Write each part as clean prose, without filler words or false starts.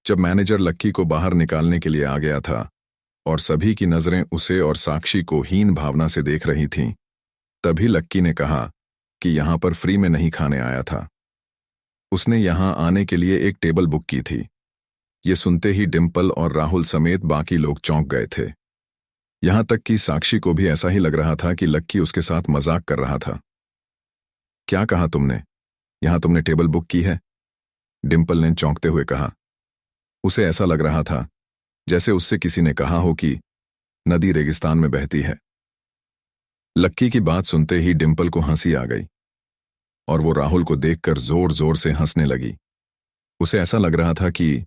जब मैनेजर लक्की को बाहर निकालने के लिए आ गया था और सभी की नजरें उसे और साक्षी को हीन भावना से देख रही थीं, तभी लक्की ने कहा कि यहां पर फ्री में नहीं खाने आया था। उसने यहां आने के लिए एक टेबल बुक की थी। ये सुनते ही डिम्पल और राहुल समेत बाकी लोग चौंक गए थे। यहां तक कि साक्षी को भी ऐसा ही लग रहा था कि लक्की उसके साथ मजाक कर रहा था। क्या कहा तुमने? यहां तुमने टेबल बुक की है? डिम्पल ने चौंकते हुए कहा। उसे ऐसा लग रहा था जैसे उससे किसी ने कहा हो कि नदी रेगिस्तान में बहती है। लक्की की बात सुनते ही डिम्पल को हंसी आ गई और वो राहुल को देखकर जोर जोर से हंसने लगी। उसे ऐसा लग रहा था कि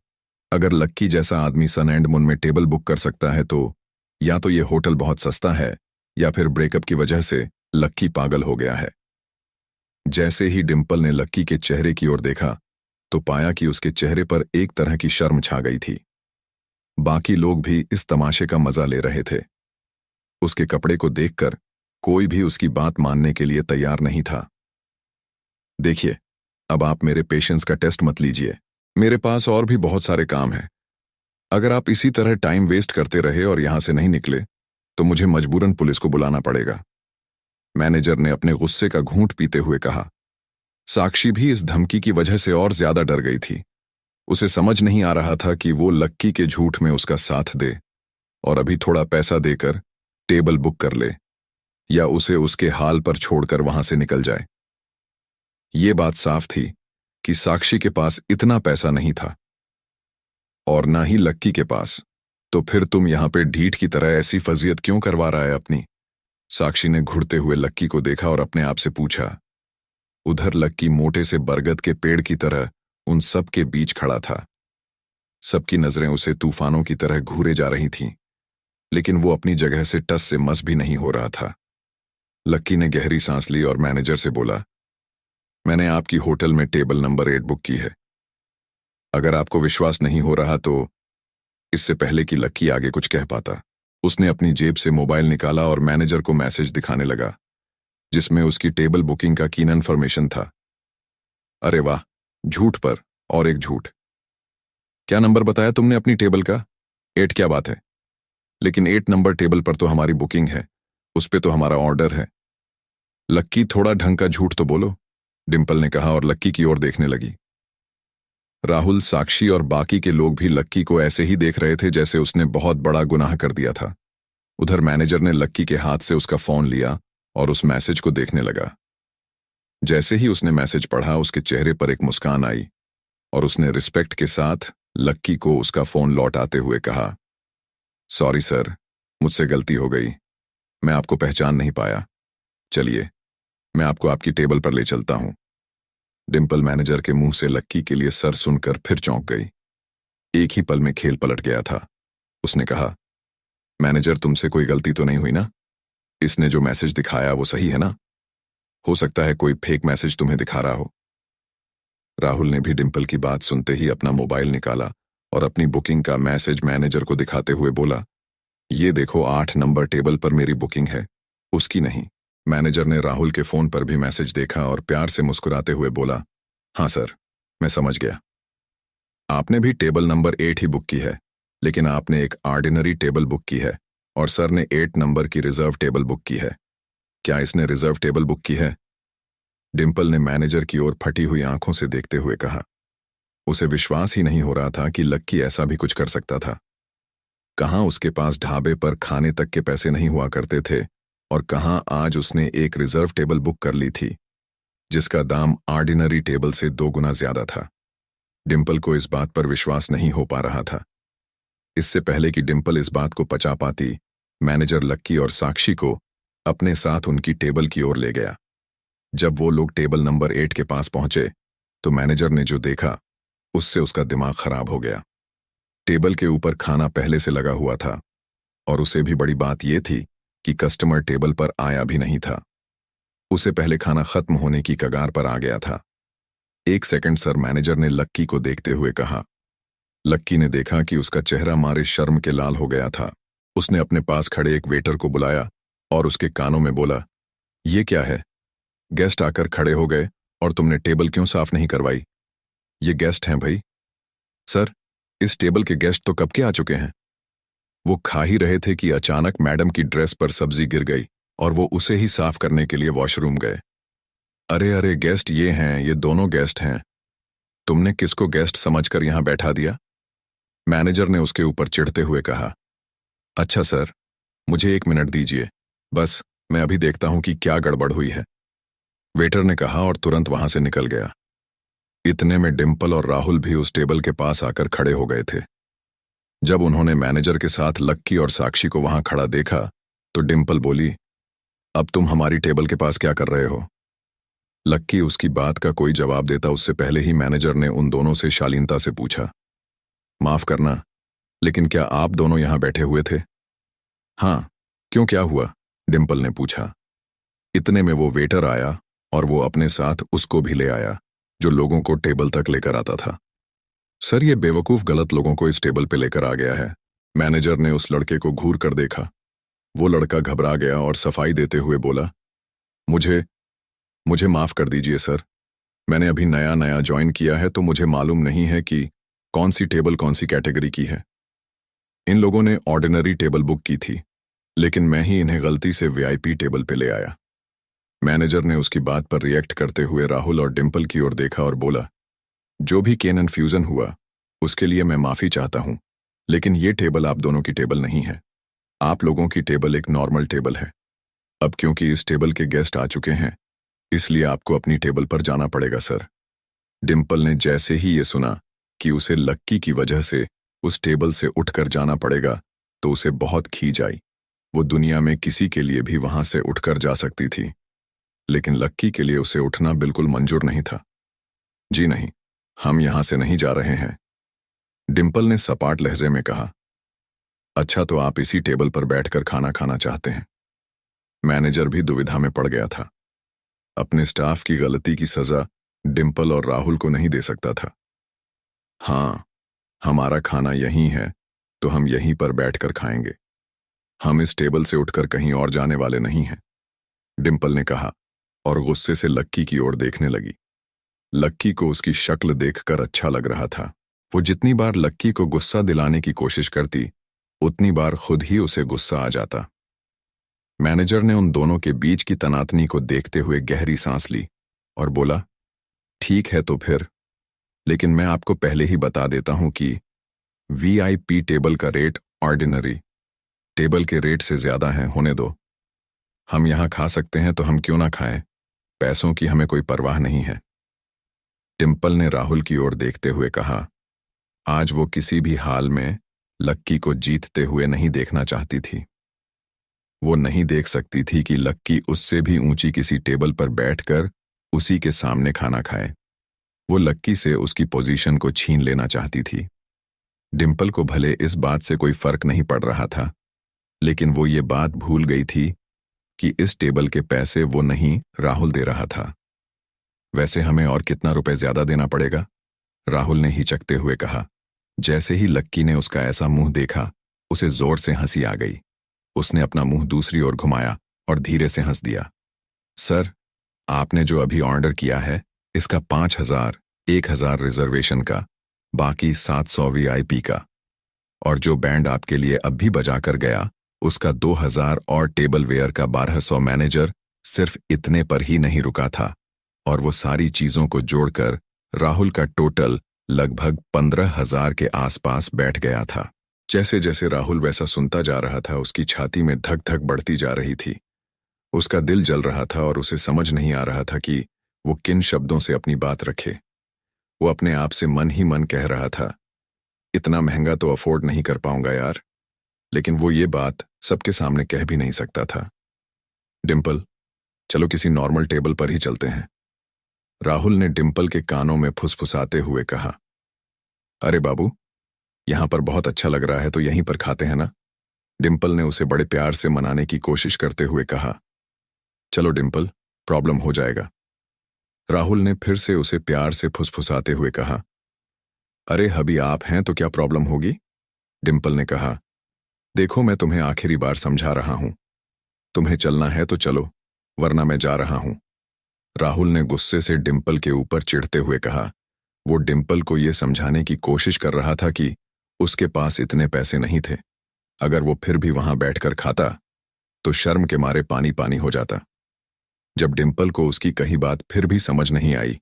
अगर लक्की जैसा आदमी सन एंड मून में टेबल बुक कर सकता है तो या तो ये होटल बहुत सस्ता है या फिर ब्रेकअप की वजह से लक्की पागल हो गया है। जैसे ही डिम्पल ने लक्की के चेहरे की ओर देखा तो पाया कि उसके चेहरे पर एक तरह की शर्म छा गई थी। बाकी लोग भी इस तमाशे का मजा ले रहे थे। उसके कपड़े को देखकर कोई भी उसकी बात मानने के लिए तैयार नहीं था। देखिए, अब आप मेरे पेशेंस का टेस्ट मत लीजिए। मेरे पास और भी बहुत सारे काम हैं। अगर आप इसी तरह टाइम वेस्ट करते रहे और यहां से नहीं निकले तो मुझे मजबूरन पुलिस को बुलाना पड़ेगा। मैनेजर ने अपने गुस्से का घूंट पीते हुए कहा। साक्षी भी इस धमकी की वजह से और ज्यादा डर गई थी। उसे समझ नहीं आ रहा था कि वो लक्की के झूठ में उसका साथ दे और अभी थोड़ा पैसा देकर टेबल बुक कर ले या उसे उसके हाल पर छोड़कर वहां से निकल जाए। ये बात साफ थी कि साक्षी के पास इतना पैसा नहीं था और ना ही लक्की के पास। तो फिर तुम यहां पे ढीठ की तरह ऐसी फजीयत क्यों करवा रहा है अपनी? साक्षी ने घुरते हुए लक्की को देखा और अपने आप से पूछा। उधर लक्की मोटे से बरगद के पेड़ की तरह उन सब के बीच खड़ा था। सबकी नजरें उसे तूफानों की तरह घूरे जा रही थीं, लेकिन वो अपनी जगह से टस से मस भी नहीं हो रहा था। लक्की ने गहरी सांस ली और मैनेजर से बोला, मैंने आपकी होटल में टेबल नंबर 8 बुक की है। अगर आपको विश्वास नहीं हो रहा तो इससे पहले कि लक्की आगे कुछ कह पाता, उसने अपनी जेब से मोबाइल निकाला और मैनेजर को मैसेज दिखाने लगा जिसमें उसकी टेबल बुकिंग का कीन इन्फॉर्मेशन था। अरे वाह, झूठ पर और एक झूठ। क्या नंबर बताया तुमने अपनी टेबल का? 8? क्या बात है? लेकिन 8 नंबर टेबल पर तो हमारी बुकिंग है, उस पे तो हमारा ऑर्डर है। लक्की, थोड़ा ढंग का झूठ तो बोलो, डिम्पल ने कहा और लक्की की ओर देखने लगी। राहुल, साक्षी और बाकी के लोग भी लक्की को ऐसे ही देख रहे थे जैसे उसने बहुत बड़ा गुनाह कर दिया था। उधर मैनेजर ने लक्की के हाथ से उसका फोन लिया और उस मैसेज को देखने लगा। जैसे ही उसने मैसेज पढ़ा उसके चेहरे पर एक मुस्कान आई और उसने रिस्पेक्ट के साथ लक्की को उसका फोन लौटाते हुए कहा, सॉरी सर, मुझसे गलती हो गई, मैं आपको पहचान नहीं पाया। चलिए, मैं आपको आपकी टेबल पर ले चलता हूं। डिम्पल मैनेजर के मुंह से लक्की के लिए सर सुनकर फिर चौंक गई। एक ही पल में खेल पलट गया था। उसने कहा, मैनेजर, तुमसे कोई गलती तो नहीं हुई ना? इसने जो मैसेज दिखाया वो सही है ना? हो सकता है कोई फेक मैसेज तुम्हें दिखा रहा हो। राहुल ने भी डिम्पल की बात सुनते ही अपना मोबाइल निकाला और अपनी बुकिंग का मैसेज मैनेजर को दिखाते हुए बोला, ये देखो, 8 नंबर टेबल पर मेरी बुकिंग है, उसकी नहीं। मैनेजर ने राहुल के फोन पर भी मैसेज देखा और प्यार से मुस्कुराते हुए बोला, हाँ सर, मैं समझ गया। आपने भी टेबल नंबर 8 ही बुक की है, लेकिन आपने एक ऑर्डिनरी टेबल बुक की है और सर ने 8 नंबर की रिजर्व टेबल बुक की है। क्या इसने रिजर्व टेबल बुक की है? डिम्पल ने मैनेजर की ओर फटी हुई आंखों से देखते हुए कहा। उसे विश्वास ही नहीं हो रहा था कि लक्की ऐसा भी कुछ कर सकता था। कहाँ उसके पास ढाबे पर खाने तक के पैसे नहीं हुआ करते थे और कहाँ आज उसने एक रिजर्व टेबल बुक कर ली थी जिसका दाम ऑर्डिनरी टेबल से 2 गुना ज्यादा था। डिम्पल को इस बात पर विश्वास नहीं हो पा रहा था। इससे पहले कि डिम्पल इस बात को पचा पाती, मैनेजर लक्की और साक्षी को अपने साथ उनकी टेबल की ओर ले गया। जब वो लोग टेबल नंबर 8 के पास पहुंचे तो मैनेजर ने जो देखा उससे उसका दिमाग खराब हो गया। टेबल के ऊपर खाना पहले से लगा हुआ था और उसे भी बड़ी बात यह थी कि कस्टमर टेबल पर आया भी नहीं था। उसे पहले खाना खत्म होने की कगार पर आ गया था। 1 सेकंड सर, मैनेजर ने लक्की को देखते हुए कहा। लक्की ने देखा कि उसका चेहरा मारे शर्म के लाल हो गया था। उसने अपने पास खड़े एक वेटर को बुलाया और उसके कानों में बोला, ये क्या है? गेस्ट आकर खड़े हो गए और तुमने टेबल क्यों साफ नहीं करवाई? ये गेस्ट हैं भाई। सर, इस टेबल के गेस्ट तो कब के आ चुके हैं। वो खा ही रहे थे कि अचानक मैडम की ड्रेस पर सब्जी गिर गई और वो उसे ही साफ करने के लिए वॉशरूम गए। अरे अरे, गेस्ट ये हैं, ये दोनों गेस्ट हैं। तुमने किसको गेस्ट समझकर यहां बैठा दिया? मैनेजर ने उसके ऊपर चिढ़ते हुए कहा। अच्छा सर, मुझे 1 मिनट दीजिए, बस मैं अभी देखता हूं कि क्या गड़बड़ हुई है, वेटर ने कहा और तुरंत वहां से निकल गया। इतने में डिम्पल और राहुल भी उस टेबल के पास आकर खड़े हो गए थे। जब उन्होंने मैनेजर के साथ लक्की और साक्षी को वहां खड़ा देखा तो डिम्पल बोली, अब तुम हमारी टेबल के पास क्या कर रहे हो? लक्की उसकी बात का कोई जवाब देता उससे पहले ही मैनेजर ने उन दोनों से शालीनता से पूछा, माफ करना, लेकिन क्या आप दोनों यहां बैठे हुए थे? हाँ, क्यों, क्या हुआ? डिम्पल ने पूछा। इतने में वो वेटर आया और वो अपने साथ उसको भी ले आया जो लोगों को टेबल तक लेकर आता था। सर, ये बेवकूफ गलत लोगों को इस टेबल पे लेकर आ गया है। मैनेजर ने उस लड़के को घूर कर देखा। वो लड़का घबरा गया और सफाई देते हुए बोला, मुझे मुझे माफ कर दीजिए सर, मैंने अभी नया नया ज्वाइन किया है तो मुझे मालूम नहीं है कि कौन सी टेबल कौन सी कैटेगरी की है। इन लोगों ने ऑर्डिनरी टेबल बुक की थी, लेकिन मैं ही इन्हें गलती से वीआईपी टेबल पे ले आया। मैनेजर ने उसकी बात पर रिएक्ट करते हुए राहुल और डिम्पल की ओर देखा और बोला, जो भी कन्फ्यूजन हुआ उसके लिए मैं माफी चाहता हूं, लेकिन ये टेबल आप दोनों की टेबल नहीं है। आप लोगों की टेबल एक नॉर्मल टेबल है। अब क्योंकि इस टेबल के गेस्ट आ चुके हैं, इसलिए आपको अपनी टेबल पर जाना पड़ेगा सर। डिम्पल ने जैसे ही ये सुना कि उसे लक्की की वजह से उस टेबल से उठकर जाना पड़ेगा तो उसे बहुत खीज आई। वो दुनिया में किसी के लिए भी वहां से उठकर जा सकती थी, लेकिन लक्की के लिए उसे उठना बिल्कुल मंजूर नहीं था। जी नहीं, हम यहां से नहीं जा रहे हैं, डिम्पल ने सपाट लहजे में कहा। अच्छा, तो आप इसी टेबल पर बैठकर खाना खाना चाहते हैं? मैनेजर भी दुविधा में पड़ गया था। अपने स्टाफ की गलती की सजा डिम्पल और राहुल को नहीं दे सकता था। हाँ, हमारा खाना यहीं है तो हम यहीं पर बैठकर खाएंगे। हम इस टेबल से उठकर कहीं और जाने वाले नहीं हैं, डिम्पल ने कहा और गुस्से से लक्की की ओर देखने लगी। लक्की को उसकी शक्ल देखकर अच्छा लग रहा था। वो जितनी बार लक्की को गुस्सा दिलाने की कोशिश करती, उतनी बार खुद ही उसे गुस्सा आ जाता। मैनेजर ने उन दोनों के बीच की तनातनी को देखते हुए गहरी सांस ली और बोला, ठीक है तो फिर, लेकिन मैं आपको पहले ही बता देता हूं कि वीआईपी टेबल का रेट ऑर्डिनरी टेबल के रेट से ज्यादा है, होने दो। हम यहां खा सकते हैं तो हम क्यों ना खाएं, पैसों की हमें कोई परवाह नहीं है। डिम्पल ने राहुल की ओर देखते हुए कहा। आज वो किसी भी हाल में लक्की को जीतते हुए नहीं देखना चाहती थी। वो नहीं देख सकती थी कि लक्की उससे भी ऊंची किसी टेबल पर बैठकर उसी के सामने खाना खाए। वो लक्की से उसकी पोजीशन को छीन लेना चाहती थी। डिम्पल को भले इस बात से कोई फर्क नहीं पड़ रहा था, लेकिन वो ये बात भूल गई थी कि इस टेबल के पैसे वो नहीं, राहुल दे रहा था। वैसे हमें और कितना रुपए ज्यादा देना पड़ेगा? राहुल ने हिचकते हुए कहा। जैसे ही लक्की ने उसका ऐसा मुंह देखा, उसे जोर से हंसी आ गई। उसने अपना मुंह दूसरी ओर घुमाया और धीरे से हंस दिया। सर, आपने जो अभी ऑर्डर किया है, इसका 5,000, 1,000 रिजर्वेशन का, बाकी 700 वीआईपी का, और जो बैंड आपके लिए अब भी बजा कर गया उसका 2,000 और टेबल वेयर का 1,200। मैनेजर सिर्फ इतने पर ही नहीं रुका था और वो सारी चीजों को जोड़कर राहुल का टोटल लगभग 15,000 के आसपास बैठ गया था। जैसे जैसे राहुल वैसा सुनता जा रहा था, उसकी छाती में धक धक बढ़ती जा रही थी। उसका दिल जल रहा था और उसे समझ नहीं आ रहा था कि वो किन शब्दों से अपनी बात रखे। वो अपने आप से मन ही मन कह रहा था, इतना महंगा तो अफोर्ड नहीं कर पाऊंगा यार, लेकिन वो ये बात सबके सामने कह भी नहीं सकता था। डिम्पल, चलो किसी नॉर्मल टेबल पर ही चलते हैं, राहुल ने डिम्पल के कानों में फुसफुसाते हुए कहा। अरे बाबू, यहां पर बहुत अच्छा लग रहा है तो यहीं पर खाते हैं ना, डिम्पल ने उसे बड़े प्यार से मनाने की कोशिश करते हुए कहा। चलो डिम्पल, प्रॉब्लम हो जाएगा, राहुल ने फिर से उसे प्यार से फुसफुसाते हुए कहा। अरे हबी, आप हैं तो क्या प्रॉब्लम होगी, डिम्पल ने कहा। देखो, मैं तुम्हें आखिरी बार समझा रहा हूं, तुम्हें चलना है तो चलो, वरना मैं जा रहा हूं, राहुल ने गुस्से से डिम्पल के ऊपर चिढ़ते हुए कहा। वो डिम्पल को यह समझाने की कोशिश कर रहा था कि उसके पास इतने पैसे नहीं थे। अगर वो फिर भी वहां बैठकर खाता तो शर्म के मारे पानी पानी हो जाता। जब डिम्पल को उसकी कही बात फिर भी समझ नहीं आई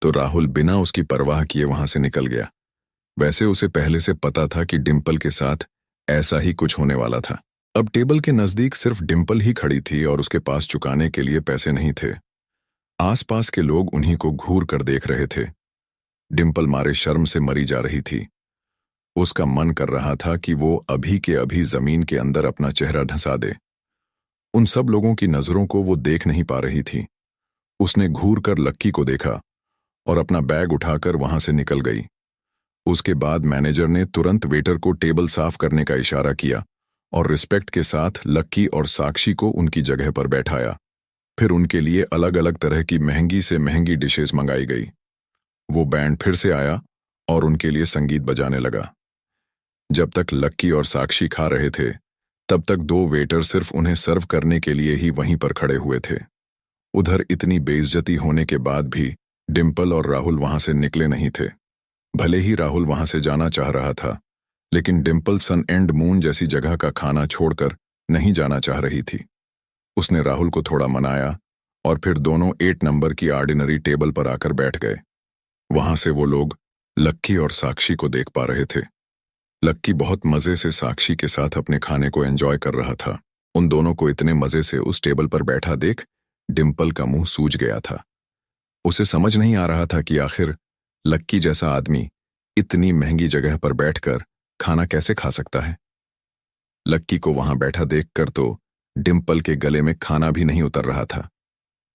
तो राहुल बिना उसकी परवाह किए वहां से निकल गया। वैसे उसे पहले से पता था कि डिम्पल के साथ ऐसा ही कुछ होने वाला था। अब टेबल के नजदीक सिर्फ डिम्पल ही खड़ी थी और उसके पास चुकाने के लिए पैसे नहीं थे। आसपास के लोग उन्हीं को घूर कर देख रहे थे। डिम्पल मारे शर्म से मरी जा रही थी। उसका मन कर रहा था कि वो अभी के अभी जमीन के अंदर अपना चेहरा ढसा दे। उन सब लोगों की नजरों को वो देख नहीं पा रही थी। उसने घूर कर लक्की को देखा और अपना बैग उठाकर वहां से निकल गई। उसके बाद मैनेजर ने तुरंत वेटर को टेबल साफ करने का इशारा किया और रिस्पेक्ट के साथ लक्की और साक्षी को उनकी जगह पर बैठाया। फिर उनके लिए अलग अलग तरह की महंगी से महंगी डिशेस मंगाई गई। वो बैंड फिर से आया और उनके लिए संगीत बजाने लगा। जब तक लक्की और साक्षी खा रहे थे तब तक दो वेटर सिर्फ उन्हें सर्व करने के लिए ही वहीं पर खड़े हुए थे। उधर इतनी बेइज्जती होने के बाद भी डिम्पल और राहुल वहां से निकले नहीं थे। भले ही राहुल वहां से जाना चाह रहा था, लेकिन डिम्पल सन एंड मून जैसी जगह का खाना छोड़कर नहीं जाना चाह रही थी। उसने राहुल को थोड़ा मनाया और फिर दोनों 8 नंबर की ऑर्डिनरी टेबल पर आकर बैठ गए। वहां से वो लोग लक्की और साक्षी को देख पा रहे थे। लक्की बहुत मजे से साक्षी के साथ अपने खाने को एंजॉय कर रहा था। उन दोनों को इतने मजे से उस टेबल पर बैठा देख डिम्पल का मुंह सूज गया था। उसे समझ नहीं आ रहा था कि आखिर लक्की जैसा आदमी इतनी महंगी जगह पर बैठकर खाना कैसे खा सकता है। लक्की को वहां बैठा देखकर तो डिम्पल के गले में खाना भी नहीं उतर रहा था।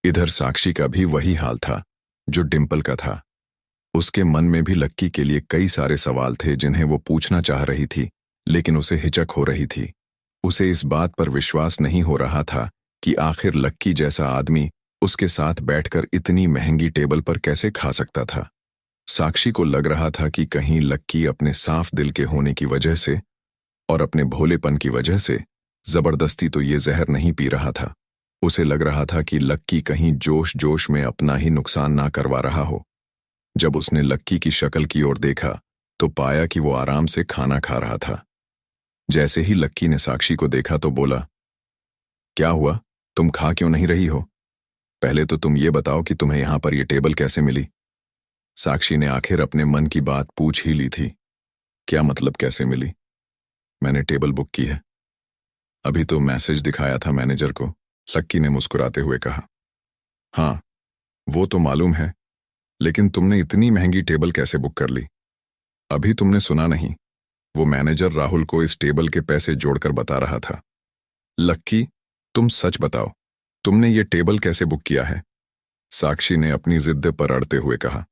इधर साक्षी का भी वही हाल था जो डिम्पल का था। उसके मन में भी लक्की के लिए कई सारे सवाल थे जिन्हें वो पूछना चाह रही थी, लेकिन उसे हिचक हो रही थी। उसे इस बात पर विश्वास नहीं हो रहा था कि आखिर लक्की जैसा आदमी उसके साथ बैठकर इतनी महंगी टेबल पर कैसे खा सकता था। साक्षी को लग रहा था कि कहीं लक्की अपने साफ दिल के होने की वजह से और अपने भोलेपन की वजह से जबरदस्ती तो ये जहर नहीं पी रहा था। उसे लग रहा था कि लक्की कहीं जोश जोश में अपना ही नुकसान ना करवा रहा हो। जब उसने लक्की की शक्ल की ओर देखा तो पाया कि वो आराम से खाना खा रहा था। जैसे ही लक्की ने साक्षी को देखा तो बोला, क्या हुआ, तुम खा क्यों नहीं रही हो? पहले तो तुम ये बताओ कि तुम्हें यहां पर यह टेबल कैसे मिली। साक्षी ने आखिर अपने मन की बात पूछ ही ली थी। क्या मतलब कैसे मिली? मैंने टेबल बुक की है। अभी तो मैसेज दिखाया था मैनेजर को, लक्की ने मुस्कुराते हुए कहा। हाँ, वो तो मालूम है, लेकिन तुमने इतनी महंगी टेबल कैसे बुक कर ली? अभी तुमने सुना नहीं, वो मैनेजर राहुल को इस टेबल के पैसे जोड़कर बता रहा था। लक्की, तुम सच बताओ, तुमने ये टेबल कैसे बुक किया है? साक्षी ने अपनी जिद पर अड़ते हुए कहा।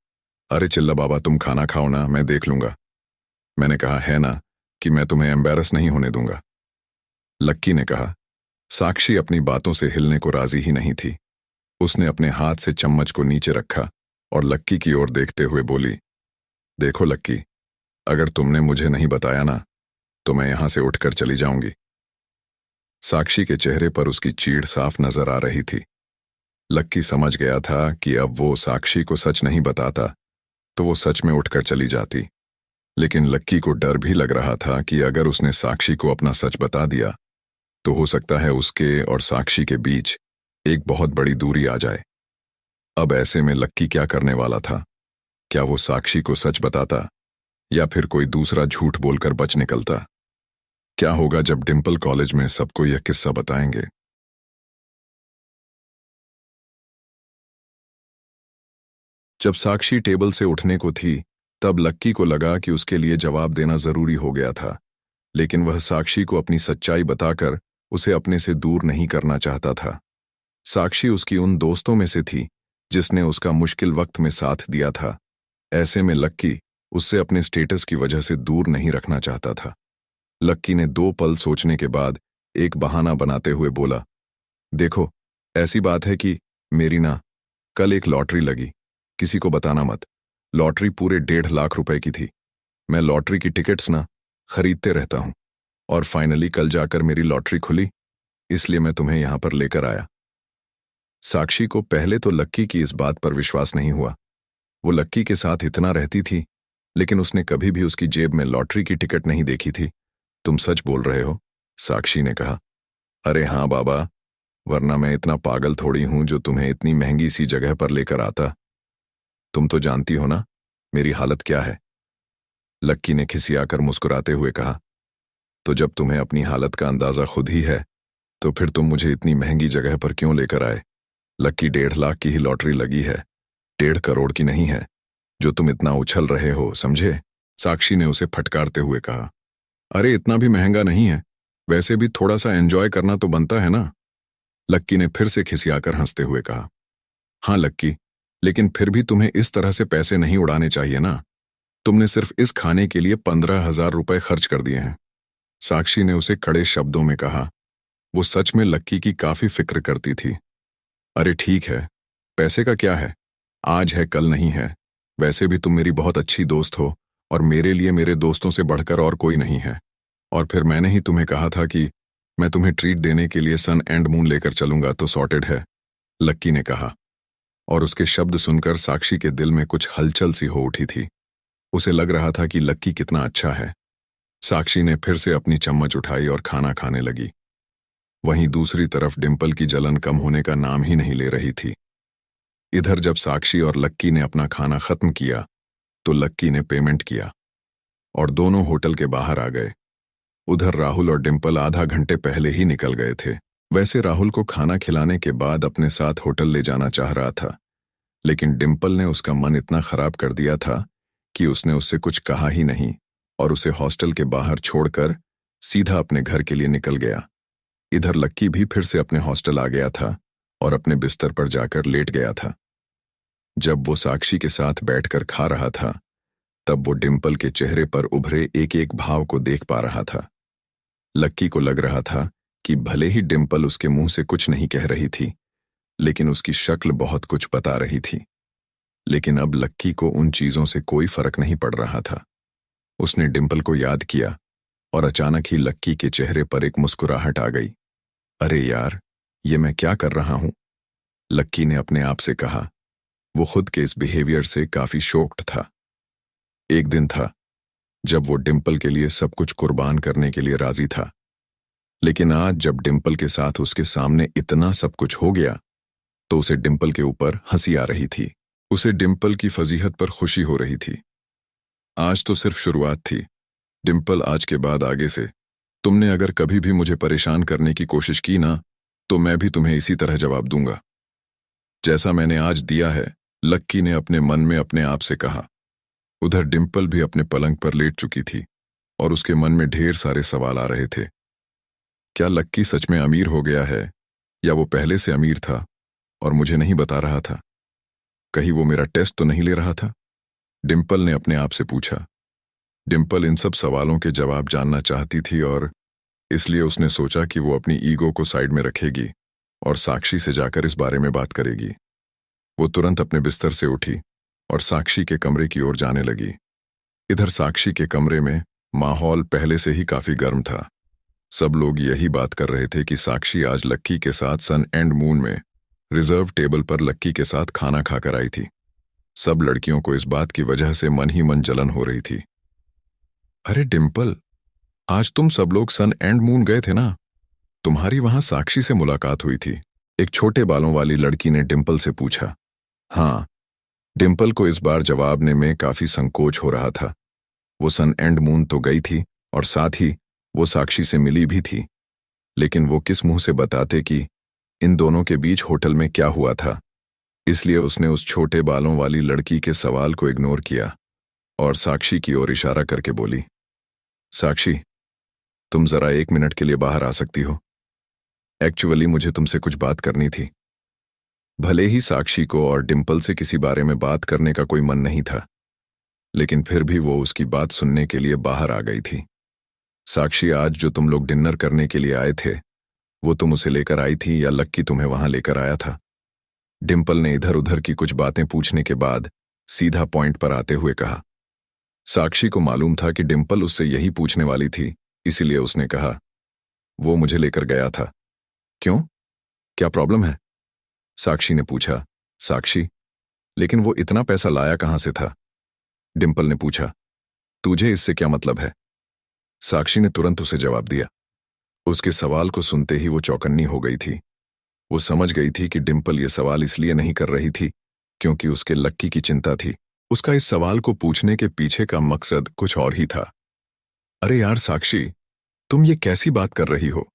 अरे चिल्ला बाबा, तुम खाना खाओ ना, मैं देख लूंगा। मैंने कहा है ना कि मैं तुम्हें एम्बैरस नहीं होने दूंगा, लक्की ने कहा। साक्षी अपनी बातों से हिलने को राजी ही नहीं थी। उसने अपने हाथ से चम्मच को नीचे रखा और लक्की की ओर देखते हुए बोली, देखो लक्की, अगर तुमने मुझे नहीं बताया ना तो मैं यहां से उठकर चली जाऊंगी। साक्षी के चेहरे पर उसकी चीड़ साफ नजर आ रही थी। लक्की समझ गया था कि अब वो साक्षी को सच नहीं बताता तो वो सच में उठकर चली जाती। लेकिन लक्की को डर भी लग रहा था कि अगर उसने साक्षी को अपना सच बता दिया तो हो सकता है उसके और साक्षी के बीच एक बहुत बड़ी दूरी आ जाए। अब ऐसे में लक्की क्या करने वाला था? क्या वो साक्षी को सच बताता या फिर कोई दूसरा झूठ बोलकर बच निकलता? क्या होगा जब डिम्पल कॉलेज में सबको यह किस्सा बताएंगे? जब साक्षी टेबल से उठने को थी तब लक्की को लगा कि उसके लिए जवाब देना जरूरी हो गया था, लेकिन वह साक्षी को अपनी सच्चाई बताकर उसे अपने से दूर नहीं करना चाहता था। साक्षी उसकी उन दोस्तों में से थी जिसने उसका मुश्किल वक्त में साथ दिया था। ऐसे में लक्की उससे अपने स्टेटस की वजह से दूर नहीं रखना चाहता था। लक्की ने 2 पल सोचने के बाद एक बहाना बनाते हुए बोला, देखो, ऐसी बात है कि मेरी ना कल एक लॉटरी लगी, किसी को बताना मत। लॉटरी पूरे 1.5 लाख रुपए की थी। मैं लॉटरी की टिकट्स ना खरीदते रहता हूं और फाइनली कल जाकर मेरी लॉटरी खुली, इसलिए मैं तुम्हें यहां पर लेकर आया। साक्षी को पहले तो लक्की की इस बात पर विश्वास नहीं हुआ। वो लक्की के साथ इतना रहती थी, लेकिन उसने कभी भी उसकी जेब में लॉटरी की टिकट नहीं देखी थी। तुम सच बोल रहे हो? साक्षी ने कहा। अरे हाँ बाबा, वरना मैं इतना पागल थोड़ी हूं जो तुम्हें इतनी महंगी सी जगह पर लेकर आता। तुम तो जानती हो ना मेरी हालत क्या है। लक्की ने खिसियाकर मुस्कुराते हुए कहा। तो जब तुम्हें अपनी हालत का अंदाजा खुद ही है, तो फिर तुम मुझे इतनी महंगी जगह पर क्यों लेकर आए? लक्की 1.5 लाख की ही लॉटरी लगी है, 1.5 करोड़ की नहीं है, जो तुम इतना उछल रहे हो, समझे? साक्षी ने उसे फटकारते हुए कहा। अरे इतना भी महंगा नहीं है, वैसे भी थोड़ा सा एंजॉय करना तो बनता है ना। लक्की ने फिर से खिसियाकर हंसते हुए कहा। हाँ लक्की, लेकिन फिर भी तुम्हें इस तरह से पैसे नहीं उड़ाने चाहिए ना। तुमने सिर्फ इस खाने के लिए 15,000 रुपए खर्च कर दिए हैं। साक्षी ने उसे कड़े शब्दों में कहा। वो सच में लक्की की काफी फिक्र करती थी। अरे ठीक है, पैसे का क्या है, आज है कल नहीं है। वैसे भी तुम मेरी बहुत अच्छी दोस्त हो और मेरे लिए मेरे दोस्तों से बढ़कर और कोई नहीं है। और फिर मैंने ही तुम्हें कहा था कि मैं तुम्हें ट्रीट देने के लिए सन एंड मून लेकर चलूंगा, तो सॉर्टेड है, लक्की ने कहा। और उसके शब्द सुनकर साक्षी के दिल में कुछ हलचल सी हो उठी थी। उसे लग रहा था कि लक्की कितना अच्छा है। साक्षी ने फिर से अपनी चम्मच उठाई और खाना खाने लगी। वहीं दूसरी तरफ डिंपल की जलन कम होने का नाम ही नहीं ले रही थी। इधर जब साक्षी और लक्की ने अपना खाना खत्म किया तो लक्की ने पेमेंट किया और दोनों होटल के बाहर आ गए। उधर राहुल और डिंपल आधा घंटे पहले ही निकल गए थे। वैसे राहुल को खाना खिलाने के बाद अपने साथ होटल ले जाना चाह रहा था, लेकिन डिंपल ने उसका मन इतना खराब कर दिया था कि उसने उससे कुछ कहा ही नहीं और उसे हॉस्टल के बाहर छोड़कर सीधा अपने घर के लिए निकल गया। इधर लक्की भी फिर से अपने हॉस्टल आ गया था और अपने बिस्तर पर जाकर लेट गया था। जब वो साक्षी के साथ बैठकर खा रहा था, तब वो डिंपल के चेहरे पर उभरे एक एक भाव को देख पा रहा था। लक्की को लग रहा था कि भले ही डिंपल उसके मुंह से कुछ नहीं कह रही थी, लेकिन उसकी शक्ल बहुत कुछ बता रही थी। लेकिन अब लक्की को उन चीजों से कोई फर्क नहीं पड़ रहा था। उसने डिंपल को याद किया और अचानक ही लक्की के चेहरे पर एक मुस्कुराहट आ गई। अरे यार, ये मैं क्या कर रहा हूं? लक्की ने अपने आप से कहा। वो खुद के इस बिहेवियर से काफी शॉक्ड था। एक दिन था जब वो डिंपल के लिए सब कुछ कुर्बान करने के लिए राजी था, लेकिन आज जब डिंपल के साथ उसके सामने इतना सब कुछ हो गया तो उसे डिंपल के ऊपर हंसी आ रही थी। उसे डिंपल की फजीहत पर खुशी हो रही थी। आज तो सिर्फ शुरुआत थी। डिंपल, आज के बाद आगे से तुमने अगर कभी भी मुझे परेशान करने की कोशिश की ना, तो मैं भी तुम्हें इसी तरह जवाब दूंगा जैसा मैंने आज दिया है, लक्की ने अपने मन में अपने आप से कहा। उधर डिंपल भी अपने पलंग पर लेट चुकी थी और उसके मन में ढेर सारे सवाल आ रहे थे। क्या लक्की सच में अमीर हो गया है, या वो पहले से अमीर था और मुझे नहीं बता रहा था? कहीं वो मेरा टेस्ट तो नहीं ले रहा था? डिंपल ने अपने आप से पूछा। डिंपल इन सब सवालों के जवाब जानना चाहती थी और इसलिए उसने सोचा कि वो अपनी ईगो को साइड में रखेगी और साक्षी से जाकर इस बारे में बात करेगी। वो तुरंत अपने बिस्तर से उठी और साक्षी के कमरे की ओर जाने लगी। इधर साक्षी के कमरे में माहौल पहले से ही काफी गर्म था। सब लोग यही बात कर रहे थे कि साक्षी आज लक्की के साथ सन एंड मून में रिजर्व टेबल पर लक्की के साथ खाना खाकर आई थी। सब लड़कियों को इस बात की वजह से मन ही मन जलन हो रही थी। अरे डिंपल, आज तुम सब लोग सन एंड मून गए थे ना? तुम्हारी वहां साक्षी से मुलाकात हुई थी, एक छोटे बालों वाली लड़की ने डिंपल से पूछा। हाँ, डिंपल को इस बार जवाब देने में काफी संकोच हो रहा था। वो सन एंड मून तो गई थी और साथ ही वो साक्षी से मिली भी थी, लेकिन वो किस मुंह से बताते कि इन दोनों के बीच होटल में क्या हुआ था। इसलिए उसने उस छोटे बालों वाली लड़की के सवाल को इग्नोर किया और साक्षी की ओर इशारा करके बोली, साक्षी, तुम जरा 1 मिनट के लिए बाहर आ सकती हो? एक्चुअली मुझे तुमसे कुछ बात करनी थी। भले ही साक्षी को और डिंपल से किसी बारे में बात करने का कोई मन नहीं था, लेकिन फिर भी वो उसकी बात सुनने के लिए बाहर आ गई थी। साक्षी, आज जो तुम लोग डिनर करने के लिए आए थे, वो तुम उसे लेकर आई थी या लक्की तुम्हें वहां लेकर आया था? डिंपल ने इधर उधर की कुछ बातें पूछने के बाद सीधा पॉइंट पर आते हुए कहा। साक्षी को मालूम था कि डिंपल उससे यही पूछने वाली थी, इसीलिए उसने कहा, वो मुझे लेकर गया था। क्यों, क्या प्रॉब्लम है? साक्षी ने पूछा। साक्षी, लेकिन वो इतना पैसा लाया कहां से था? डिंपल ने पूछा। तुझे इससे क्या मतलब है? साक्षी ने तुरंत उसे जवाब दिया। उसके सवाल को सुनते ही वो चौकन्नी हो गई थी। वो समझ गई थी कि डिम्पल ये सवाल इसलिए नहीं कर रही थी क्योंकि उसके लक्की की चिंता थी। उसका इस सवाल को पूछने के पीछे का मकसद कुछ और ही था। अरे यार साक्षी, तुम ये कैसी बात कर रही हो?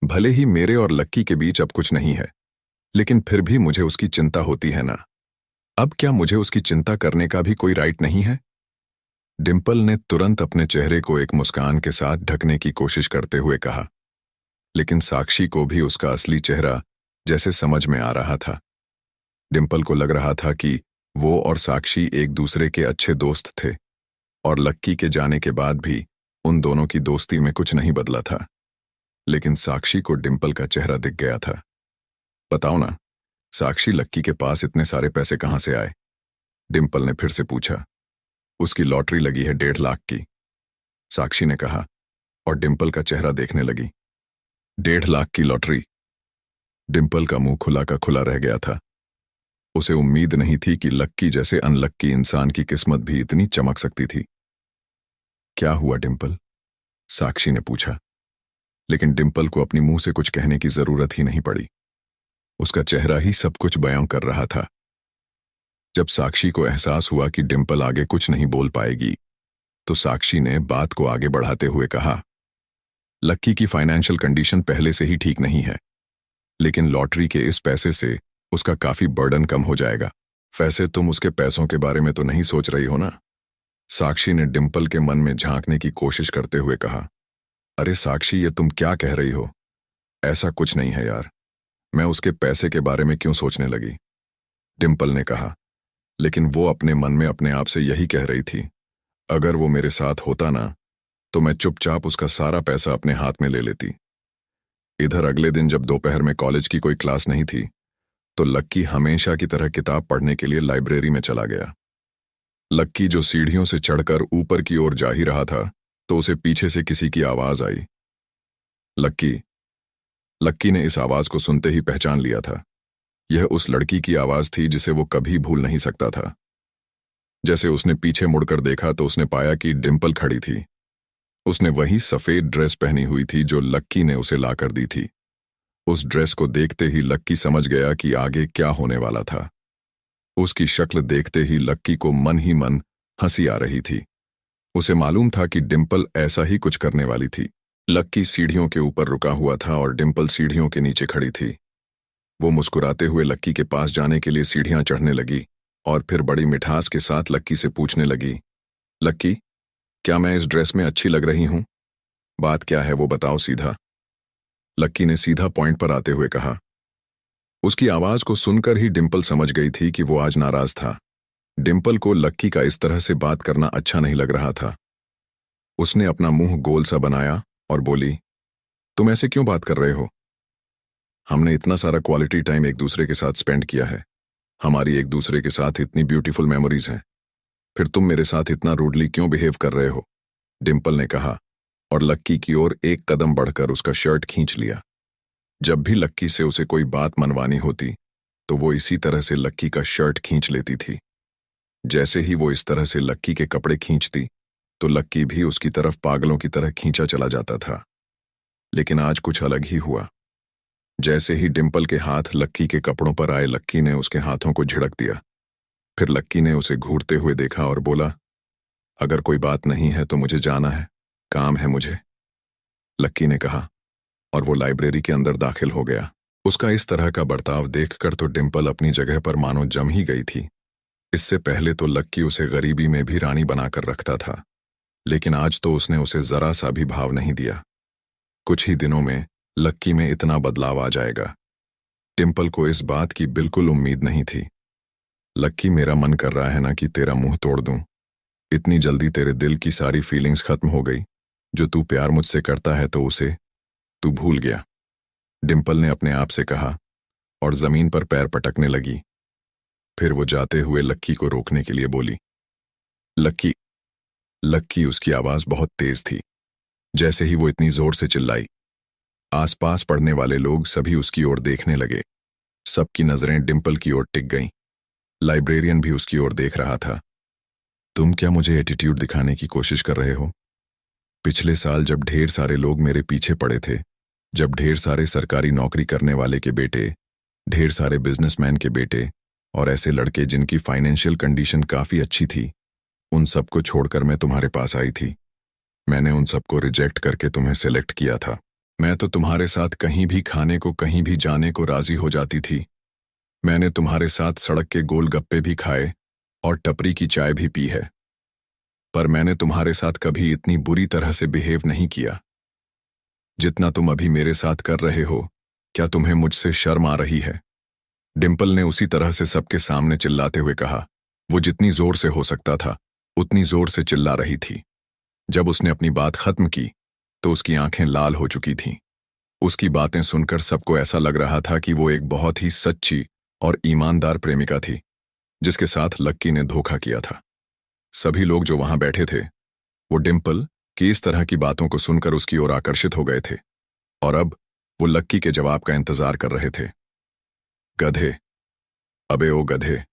भले ही मेरे और लक्की के बीच अब कुछ नहीं है, लेकिन फिर भी मुझे उसकी चिंता होती है ना। अब क्या मुझे उसकी चिंता करने का भी कोई राइट नहीं है? डिम्पल ने तुरंत अपने चेहरे को एक मुस्कान के साथ ढकने की कोशिश करते हुए कहा, लेकिन साक्षी को भी उसका असली चेहरा जैसे समझ में आ रहा था। डिम्पल को लग रहा था कि वो और साक्षी एक दूसरे के अच्छे दोस्त थे और लक्की के जाने के बाद भी उन दोनों की दोस्ती में कुछ नहीं बदला था। लेकिन साक्षी को डिम्पल का चेहरा दिख गया था। बताओ ना, साक्षी, लक्की के पास इतने सारे पैसे कहाँ से आए? डिम्पल ने फिर से पूछा। उसकी लॉटरी लगी है 1.5 लाख की, साक्षी ने कहा और डिम्पल का चेहरा देखने लगी। 1.5 लाख की लॉटरी? डिम्पल का मुंह खुला का खुला रह गया था। उसे उम्मीद नहीं थी कि लक्की जैसे अनलक्की इंसान की किस्मत भी इतनी चमक सकती थी। क्या हुआ डिम्पल? साक्षी ने पूछा। लेकिन डिम्पल को अपनी मुंह से कुछ कहने की जरूरत ही नहीं पड़ी। उसका चेहरा ही सब कुछ बयां कर रहा था। जब साक्षी को एहसास हुआ कि डिम्पल आगे कुछ नहीं बोल पाएगी, तो साक्षी ने बात को आगे बढ़ाते हुए कहा, लक्की की फाइनेंशियल कंडीशन पहले से ही ठीक नहीं है, लेकिन लॉटरी के इस पैसे से उसका काफी बर्डन कम हो जाएगा। वैसे तुम उसके पैसों के बारे में तो नहीं सोच रही हो ना? साक्षी ने डिम्पल के मन में झांकने की कोशिश करते हुए कहा। अरे साक्षी, ये तुम क्या कह रही हो? ऐसा कुछ नहीं है यार, मैं उसके पैसे के बारे में क्यों सोचने लगी? डिम्पल ने कहा। लेकिन वो अपने मन में अपने आप से यही कह रही थी, अगर वो मेरे साथ होता ना, तो मैं चुपचाप उसका सारा पैसा अपने हाथ में ले लेती। इधर अगले दिन जब दोपहर में कॉलेज की कोई क्लास नहीं थी, तो लक्की हमेशा की तरह किताब पढ़ने के लिए लाइब्रेरी में चला गया। लक्की जो सीढ़ियों से चढ़कर ऊपर की ओर जा ही रहा था, तो उसे पीछे से किसी की आवाज आई। लक्की। लक्की ने इस आवाज को सुनते ही पहचान लिया था। यह उस लड़की की आवाज थी जिसे वो कभी भूल नहीं सकता था। जैसे उसने पीछे मुड़कर देखा तो उसने पाया कि डिम्पल खड़ी थी। उसने वही सफेद ड्रेस पहनी हुई थी जो लक्की ने उसे लाकर दी थी। उस ड्रेस को देखते ही लक्की समझ गया कि आगे क्या होने वाला था। उसकी शक्ल देखते ही लक्की को मन ही मन हंसी आ रही थी। उसे मालूम था कि डिम्पल ऐसा ही कुछ करने वाली थी। लक्की सीढ़ियों के ऊपर रुका हुआ था और डिम्पल सीढ़ियों के नीचे खड़ी थी। वो मुस्कुराते हुए लक्की के पास जाने के लिए सीढ़ियां चढ़ने लगी और फिर बड़ी मिठास के साथ लक्की से पूछने लगी, लक्की, क्या मैं इस ड्रेस में अच्छी लग रही हूं? बात क्या है वो बताओ सीधा। लक्की ने सीधा पॉइंट पर आते हुए कहा। उसकी आवाज को सुनकर ही डिम्पल समझ गई थी कि वो आज नाराज था। डिम्पल को लक्की का इस तरह से बात करना अच्छा नहीं लग रहा था। उसने अपना मुंह गोल सा बनाया और बोली, तुम ऐसे क्यों बात कर रहे हो? हमने इतना सारा क्वालिटी टाइम एक दूसरे के साथ स्पेंड किया है। हमारी एक दूसरे के साथ इतनी ब्यूटीफुल मेमोरीज हैं। फिर तुम मेरे साथ इतना रूडली क्यों बिहेव कर रहे हो? डिम्पल ने कहा और लक्की की ओर एक कदम बढ़कर उसका शर्ट खींच लिया। जब भी लक्की से उसे कोई बात मनवानी होती, तो वो इसी तरह से लक्की का शर्ट खींच लेती थी। जैसे ही वो इस तरह से लक्की के कपड़े खींचती, तो लक्की भी उसकी तरफ पागलों की तरह खींचा चला जाता था। लेकिन आज कुछ अलग ही हुआ। जैसे ही डिम्पल के हाथ लक्की के कपड़ों पर आए, लक्की ने उसके हाथों को झिड़क दिया। फिर लक्की ने उसे घूरते हुए देखा और बोला, अगर कोई बात नहीं है तो मुझे जाना है, काम है मुझे, लक्की ने कहा और वो लाइब्रेरी के अंदर दाखिल हो गया। उसका इस तरह का बर्ताव देखकर तो डिम्पल अपनी जगह पर मानो जम ही गई थी। इससे पहले तो लक्की उसे गरीबी में भी रानी बनाकर रखता था, लेकिन आज तो उसने उसे जरा सा भी भाव नहीं दिया। कुछ ही दिनों में लक्की में इतना बदलाव आ जाएगा। डिम्पल को इस बात की बिल्कुल उम्मीद नहीं थी। लक्की, मेरा मन कर रहा है ना कि तेरा मुंह तोड़ दूं। इतनी जल्दी तेरे दिल की सारी फीलिंग्स खत्म हो गई। जो तू प्यार मुझसे करता है तो उसे तू भूल गया, डिम्पल ने अपने आप से कहा और जमीन पर पैर पटकने लगी। फिर वो जाते हुए लक्की को रोकने के लिए बोली, लक्की। लक्की, उसकी आवाज बहुत तेज थी। जैसे ही वो इतनी जोर से चिल्लाई, आसपास पड़ने वाले लोग सभी उसकी ओर देखने लगे। सबकी नजरें डिम्पल की ओर टिक गईं। लाइब्रेरियन भी उसकी ओर देख रहा था। तुम क्या मुझे एटीट्यूड दिखाने की कोशिश कर रहे हो? पिछले साल जब ढेर सारे लोग मेरे पीछे पड़े थे, जब ढेर सारे सरकारी नौकरी करने वाले के बेटे, ढेर सारे बिजनेसमैन के बेटे और ऐसे लड़के जिनकी फाइनेंशियल कंडीशन काफी अच्छी थी, उन सबको छोड़कर मैं तुम्हारे पास आई थी। मैंने उन सबको रिजेक्ट करके तुम्हें सिलेक्ट किया था। मैं तो तुम्हारे साथ कहीं भी खाने को, कहीं भी जाने को राजी हो जाती थी। मैंने तुम्हारे साथ सड़क के गोलगप्पे भी खाए और टपरी की चाय भी पी है, पर मैंने तुम्हारे साथ कभी इतनी बुरी तरह से बिहेव नहीं किया जितना तुम अभी मेरे साथ कर रहे हो। क्या तुम्हें मुझसे शर्म आ रही है? डिम्पल ने उसी तरह से सबके सामने चिल्लाते हुए कहा। वो जितनी जोर से हो सकता था उतनी जोर से चिल्ला रही थी। जब उसने अपनी बात खत्म की तो उसकी आंखें लाल हो चुकी थीं। उसकी बातें सुनकर सबको ऐसा लग रहा था कि वो एक बहुत ही सच्ची और ईमानदार प्रेमिका थी जिसके साथ लक्की ने धोखा किया था। सभी लोग जो वहां बैठे थे वो डिम्पल की इस तरह की बातों को सुनकर उसकी ओर आकर्षित हो गए थे और अब वो लक्की के जवाब का इंतजार कर रहे थे। गधे, अबे ओ गधे,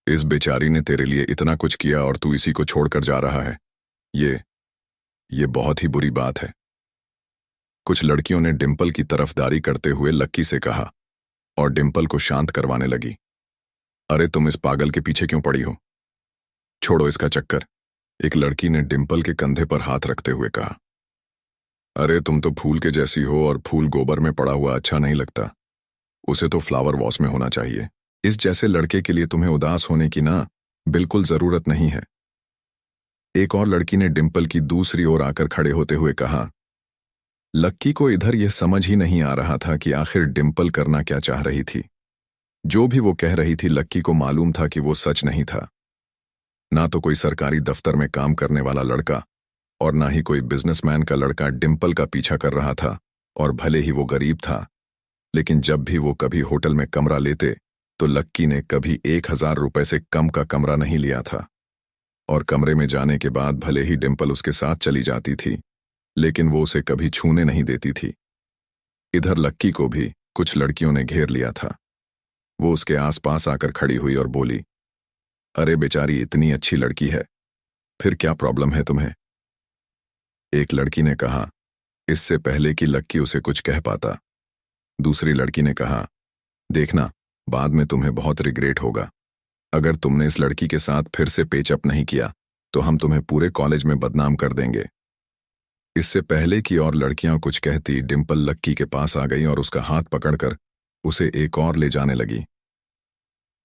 इस बेचारी ने तेरे लिए इतना कुछ किया और तू इसी को छोड़कर जा रहा है। ये बहुत ही बुरी बात है। कुछ लड़कियों ने डिम्पल की तरफदारी करते हुए लक्की से कहा और डिम्पल को शांत करवाने लगी। अरे तुम इस पागल के पीछे क्यों पड़ी हो? छोड़ो इसका चक्कर, एक लड़की ने डिम्पल के कंधे पर हाथ रखते हुए कहा। अरे तुम तो फूल के जैसी हो और फूल गोबर में पड़ा हुआ अच्छा नहीं लगता, उसे तो फ्लावर वॉश में होना चाहिए। इस जैसे लड़के के लिए तुम्हें उदास होने की ना बिल्कुल जरूरत नहीं है। एक और लड़की ने डिम्पल की दूसरी ओर आकर खड़े होते हुए कहा। लक्की को इधर यह समझ ही नहीं आ रहा था कि आखिर डिम्पल करना क्या चाह रही थी। जो भी वो कह रही थी लक्की को मालूम था कि वो सच नहीं था। ना तो कोई सरकारी दफ्तर में काम करने वाला लड़का और ना ही कोई बिजनेसमैन का लड़का डिम्पल का पीछा कर रहा था, और भले ही वो गरीब था, लेकिन जब भी वो कभी होटल में कमरा लेते तो लक्की ने कभी 1000 रुपए से कम का कमरा नहीं लिया था। और कमरे में जाने के बाद भले ही डिम्पल उसके साथ चली जाती थी, लेकिन वो उसे कभी छूने नहीं देती थी। इधर लक्की को भी कुछ लड़कियों ने घेर लिया था। वो उसके आसपास आकर खड़ी हुई और बोली, अरे बेचारी इतनी अच्छी लड़की है, फिर क्या प्रॉब्लम है तुम्हें? एक लड़की ने कहा, इससे पहले कि लक्की उसे कुछ कह पाता। दूसरी लड़की ने कहा, देखना, बाद में तुम्हें बहुत रिग्रेट होगा। अगर तुमने इस लड़की के साथ फिर से पेचअप नहीं किया तो हम तुम्हें पूरे कॉलेज में बदनाम कर देंगे। इससे पहले कि और लड़कियां कुछ कहती, डिम्पल लक्की के पास आ गई और उसका हाथ पकड़कर उसे एक और ले जाने लगी।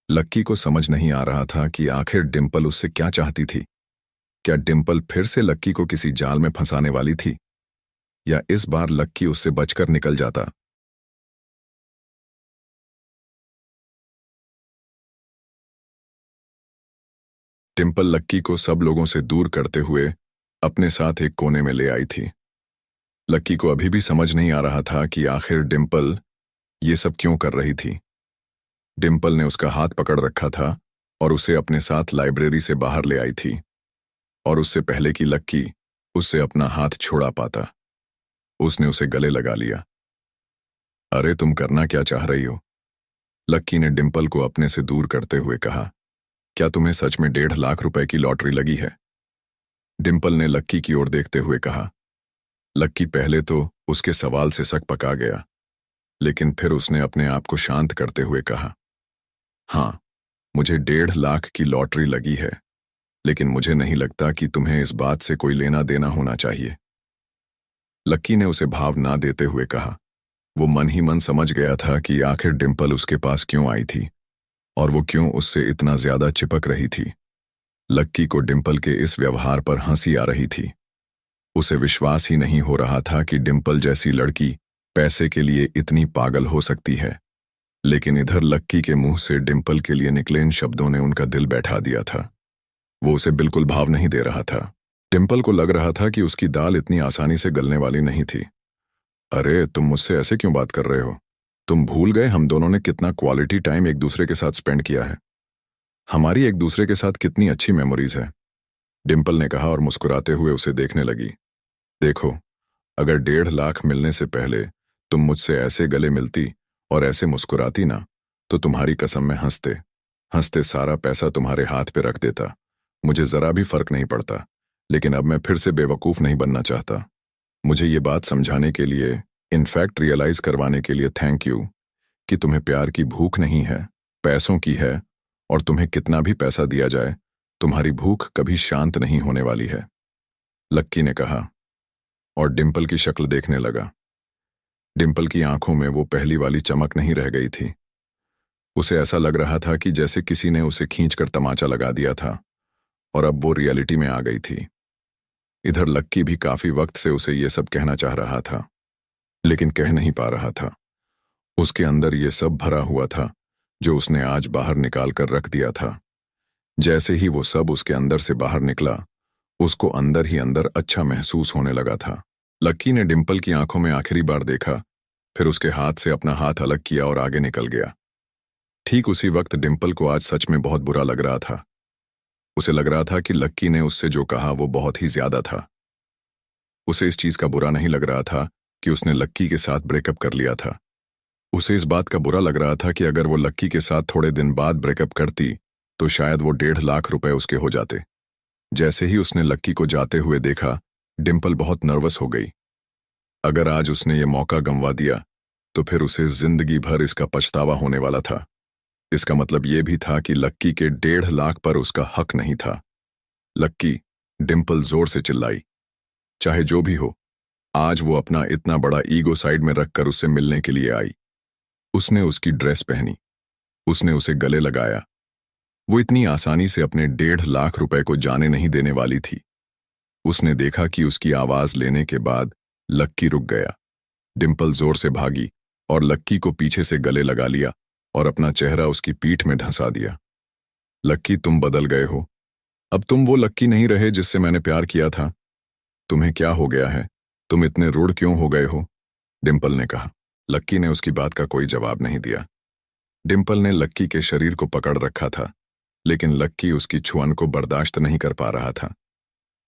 लक्की को समझ नहीं आ रहा था कि आखिर डिम्पल उससे क्या चाहती थी। क्या डिम्पल फिर से लक्की को किसी जाल में फंसाने वाली थी, या इस बार लक्की उससे बचकर निकल जाता? डिम्पल लक्की को सब लोगों से दूर करते हुए अपने साथ एक कोने में ले आई थी। लक्की को अभी भी समझ नहीं आ रहा था कि आखिर डिम्पल ये सब क्यों कर रही थी। डिम्पल ने उसका हाथ पकड़ रखा था और उसे अपने साथ लाइब्रेरी से बाहर ले आई थी, और उससे पहले कि लक्की उससे अपना हाथ छोड़ा पाता, उसने उसे गले लगा लिया। अरे तुम करना क्या चाह रही हो? लक्की ने डिम्पल को अपने से दूर करते हुए कहा। क्या तुम्हें सच में 1.5 लाख रुपए की लॉटरी लगी है? डिम्पल ने लक्की की ओर देखते हुए कहा। लक्की पहले तो उसके सवाल से सक पका गया, लेकिन फिर उसने अपने आप को शांत करते हुए कहा, हाँ, मुझे 1.5 लाख की लॉटरी लगी है, लेकिन मुझे नहीं लगता कि तुम्हें इस बात से कोई लेना देना होना चाहिए। लक्की ने उसे भाव ना देते हुए कहा। वो मन ही मन समझ गया था कि आखिर डिम्पल उसके पास क्यों आई थी और वो क्यों उससे इतना ज्यादा चिपक रही थी। लक्की को डिम्पल के इस व्यवहार पर हंसी आ रही थी। उसे विश्वास ही नहीं हो रहा था कि डिम्पल जैसी लड़की पैसे के लिए इतनी पागल हो सकती है, लेकिन इधर लक्की के मुंह से डिम्पल के लिए निकले इन शब्दों ने उनका दिल बैठा दिया था। वो उसे बिल्कुल भाव नहीं दे रहा था। डिम्पल को लग रहा था कि उसकी दाल इतनी आसानी से गलने वाली नहीं थी। अरे तुम मुझसे ऐसे क्यों बात कर रहे हो? तुम भूल गए हम दोनों ने कितना क्वालिटी टाइम एक दूसरे के साथ स्पेंड किया है? हमारी एक दूसरे के साथ कितनी अच्छी मेमोरीज है। डिम्पल ने कहा और मुस्कुराते हुए उसे देखने लगी। देखो, अगर 1.5 लाख मिलने से पहले तुम मुझसे ऐसे गले मिलती और ऐसे मुस्कुराती ना, तो तुम्हारी कसम में हंसते हंसते सारा पैसा तुम्हारे हाथ पे रख देता मुझे जरा भी फर्क नहीं पड़ता, लेकिन अब मैं फिर से बेवकूफ़ नहीं बनना चाहता। मुझे ये बात समझाने के लिए, इनफैक्ट रियलाइज करवाने के लिए थैंक यू कि तुम्हें प्यार की भूख नहीं है, पैसों की है, और तुम्हें कितना भी पैसा दिया जाए, तुम्हारी भूख कभी शांत नहीं होने वाली है, लक्की ने कहा, और डिंपल की शक्ल देखने लगा। डिंपल की आंखों में वो पहली वाली चमक नहीं रह गई थी। उसे ऐसा लग रहा था कि जैसे किसी ने उसे खींचकर तमाचा लगा दिया था और अब वो रियलिटी में आ गई थी। इधर लक्की भी काफी वक्त से उसे ये सब कहना चाह रहा था, लेकिन कह नहीं पा रहा था। उसके अंदर ये सब भरा हुआ था जो उसने आज बाहर निकाल कर रख दिया था। जैसे ही वो सब उसके अंदर से बाहर निकला, उसको अंदर ही अंदर अच्छा महसूस होने लगा था। लक्की ने डिंपल की आंखों में आखिरी बार देखा, फिर उसके हाथ से अपना हाथ अलग किया और आगे निकल गया। ठीक उसी वक्त डिंपल को आज सच में बहुत बुरा लग रहा था। उसे लग रहा था कि लक्की ने उससे जो कहा वो बहुत ही ज्यादा था। उसे इस चीज का बुरा नहीं लग रहा था कि उसने लक्की के साथ ब्रेकअप कर लिया था। उसे इस बात का बुरा लग रहा था कि अगर वो लक्की के साथ थोड़े दिन बाद ब्रेकअप करती तो शायद वो 1.5 लाख रुपए उसके हो जाते। जैसे ही उसने लक्की को जाते हुए देखा, डिंपल बहुत नर्वस हो गई। अगर आज उसने ये मौका गंवा दिया तो फिर उसे जिंदगी भर इसका पछतावा होने वाला था। इसका मतलब ये भी था कि लक्की के 1.5 लाख पर उसका हक नहीं था। लक्की, डिंपल जोर से चिल्लाई। चाहे जो भी हो, आज वो अपना इतना बड़ा ईगो साइड में रखकर उससे मिलने के लिए आई। उसने उसकी ड्रेस पहनी, उसने उसे गले लगाया। वो इतनी आसानी से अपने 1.5 लाख रुपए को जाने नहीं देने वाली थी। उसने देखा कि उसकी आवाज लेने के बाद लक्की रुक गया। डिंपल जोर से भागी और लक्की को पीछे से गले लगा लिया और अपना चेहरा उसकी पीठ में धंसा दिया। लक्की, तुम बदल गए हो। अब तुम वो लक्की नहीं रहे जिससे मैंने प्यार किया था। तुम्हें क्या हो गया है? तुम इतने रूड क्यों हो गए हो? डिंपल ने कहा। लक्की ने उसकी बात का कोई जवाब नहीं दिया। डिंपल ने लक्की के शरीर को पकड़ रखा था, लेकिन लक्की उसकी छुअन को बर्दाश्त नहीं कर पा रहा था।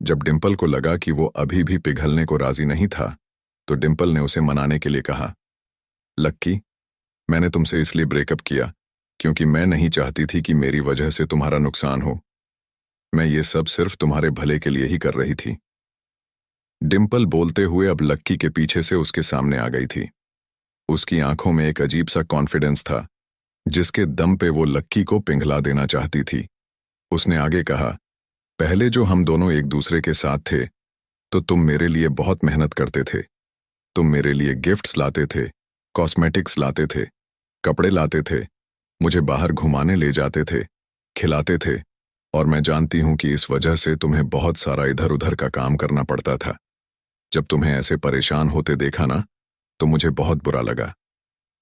जब डिंपल को लगा कि वो अभी भी पिघलने को राजी नहीं था, तो डिंपल ने उसे मनाने के लिए कहा, लक्की, मैंने तुमसे इसलिए ब्रेकअप किया क्योंकि मैं नहीं चाहती थी कि मेरी वजह से तुम्हारा नुकसान हो। मैं ये सब सिर्फ तुम्हारे भले के लिए ही कर रही थी। डिंपल बोलते हुए अब लक्की के पीछे से उसके सामने आ गई थी। उसकी आंखों में एक अजीब सा कॉन्फिडेंस था, जिसके दम पे वो लक्की को पिघला देना चाहती थी। उसने आगे कहा, पहले जो हम दोनों एक दूसरे के साथ थे, तो तुम मेरे लिए बहुत मेहनत करते थे। तुम मेरे लिए गिफ्ट्स लाते थे, कॉस्मेटिक्स लाते थे, कपड़े लाते थे, मुझे बाहर घुमाने ले जाते थे, खिलाते थे, और मैं जानती हूं कि इस वजह से तुम्हें बहुत सारा इधर उधर का काम करना पड़ता था। जब तुम्हें ऐसे परेशान होते देखा ना, तो मुझे बहुत बुरा लगा।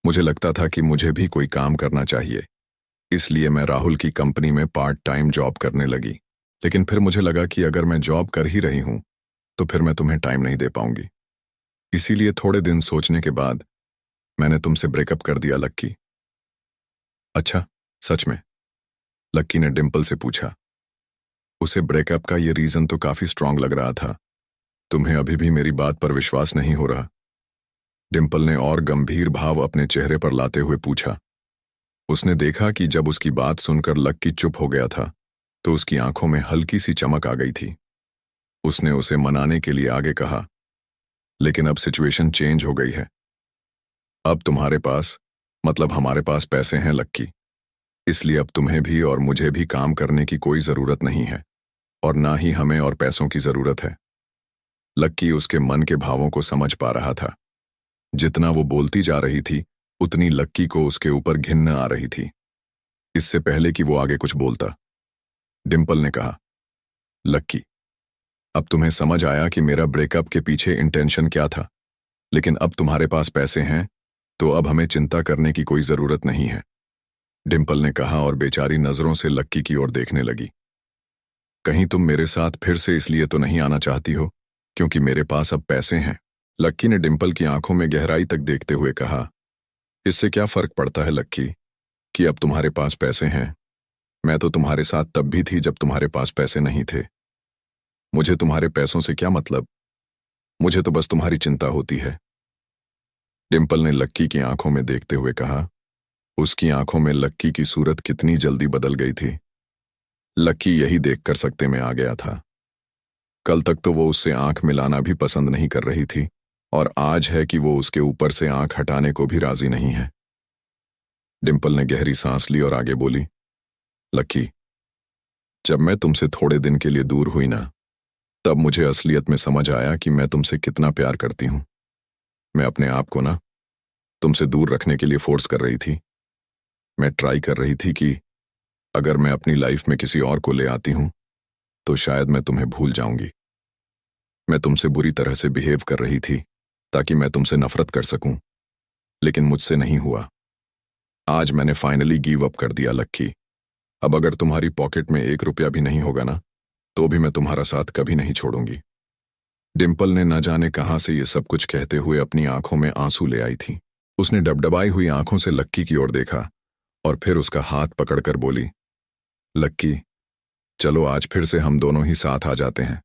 मुझे लगता था कि मुझे भी कोई काम करना चाहिए, इसलिए मैं राहुल की कंपनी में पार्ट टाइम जॉब करने लगी। लेकिन फिर मुझे लगा कि अगर मैं जॉब कर ही रही हूं तो फिर मैं तुम्हें टाइम नहीं दे पाऊंगी। इसीलिए थोड़े दिन सोचने के बाद मैंने तुमसे ब्रेकअप कर दिया, लक्की। अच्छा, सच में? लक्की ने डिंपल से पूछा। उसे ब्रेकअप का ये रीजन तो काफी स्ट्रांग लग रहा था। तुम्हें अभी भी मेरी बात पर विश्वास नहीं हो रहा? डिंपल ने और गंभीर भाव अपने चेहरे पर लाते हुए पूछा। उसने देखा कि जब उसकी बात सुनकर लक्की चुप हो गया था, तो उसकी आंखों में हल्की सी चमक आ गई थी। उसने उसे मनाने के लिए आगे कहा, लेकिन अब सिचुएशन चेंज हो गई है। अब तुम्हारे पास, मतलब हमारे पास पैसे हैं, लक्की। इसलिए अब तुम्हें भी और मुझे भी काम करने की कोई जरूरत नहीं है, और ना ही हमें और पैसों की जरूरत है। लक्की उसके मन के भावों को समझ पा रहा था। जितना वो बोलती जा रही थी, उतनी लक्की को उसके ऊपर घिन्न आ रही थी। इससे पहले कि वो आगे कुछ बोलता, डिंपल ने कहा, लक्की, अब तुम्हें समझ आया कि मेरा ब्रेकअप के पीछे इंटेंशन क्या था। लेकिन अब तुम्हारे पास पैसे हैं, तो अब हमें चिंता करने की कोई जरूरत नहीं है, डिंपल ने कहा और बेचारी नजरों से लक्की की ओर देखने लगी। कहीं तुम मेरे साथ फिर से इसलिए तो नहीं आना चाहती हो क्योंकि मेरे पास अब पैसे हैं? लक्की ने डिंपल की आंखों में गहराई तक देखते हुए कहा, इससे क्या फर्क पड़ता है लक्की कि अब तुम्हारे पास पैसे हैं? मैं तो तुम्हारे साथ तब भी थी जब तुम्हारे पास पैसे नहीं थे। मुझे तुम्हारे पैसों से क्या मतलब? मुझे तो बस तुम्हारी चिंता होती है, डिंपल ने लक्की की आंखों में देखते हुए कहा। उसकी आंखों में लक्की की सूरत कितनी जल्दी बदल गई थी। लक्की यही देखकर सकते में आ गया था। कल तक तो वो उससे आंख मिलाना भी पसंद नहीं कर रही थी, और आज है कि वो उसके ऊपर से आंख हटाने को भी राजी नहीं है। डिंपल ने गहरी सांस ली और आगे बोली, लक्की, जब मैं तुमसे थोड़े दिन के लिए दूर हुई ना, तब मुझे असलियत में समझ आया कि मैं तुमसे कितना प्यार करती हूं। मैं अपने आप को ना तुमसे दूर रखने के लिए फोर्स कर रही थी। मैं ट्राई कर रही थी कि अगर मैं अपनी लाइफ में किसी और को ले आती हूं तो शायद मैं तुम्हें भूल जाऊंगी। मैं तुमसे बुरी तरह से बिहेव कर रही थी ताकि मैं तुमसे नफरत कर सकूं, लेकिन मुझसे नहीं हुआ। आज मैंने फाइनली गिव अप कर दिया लक्की। अब अगर तुम्हारी पॉकेट में 1 रुपया भी नहीं होगा ना, तो भी मैं तुम्हारा साथ कभी नहीं छोड़ूंगी। डिंपल ने न जाने कहां से ये सब कुछ कहते हुए अपनी आंखों में आंसू ले आई थी। उसने डबडबाई हुई आंखों से लक्की की ओर देखा और फिर उसका हाथ पकड़कर बोली, लक्की, चलो आज फिर से हम दोनों ही साथ आ जाते हैं।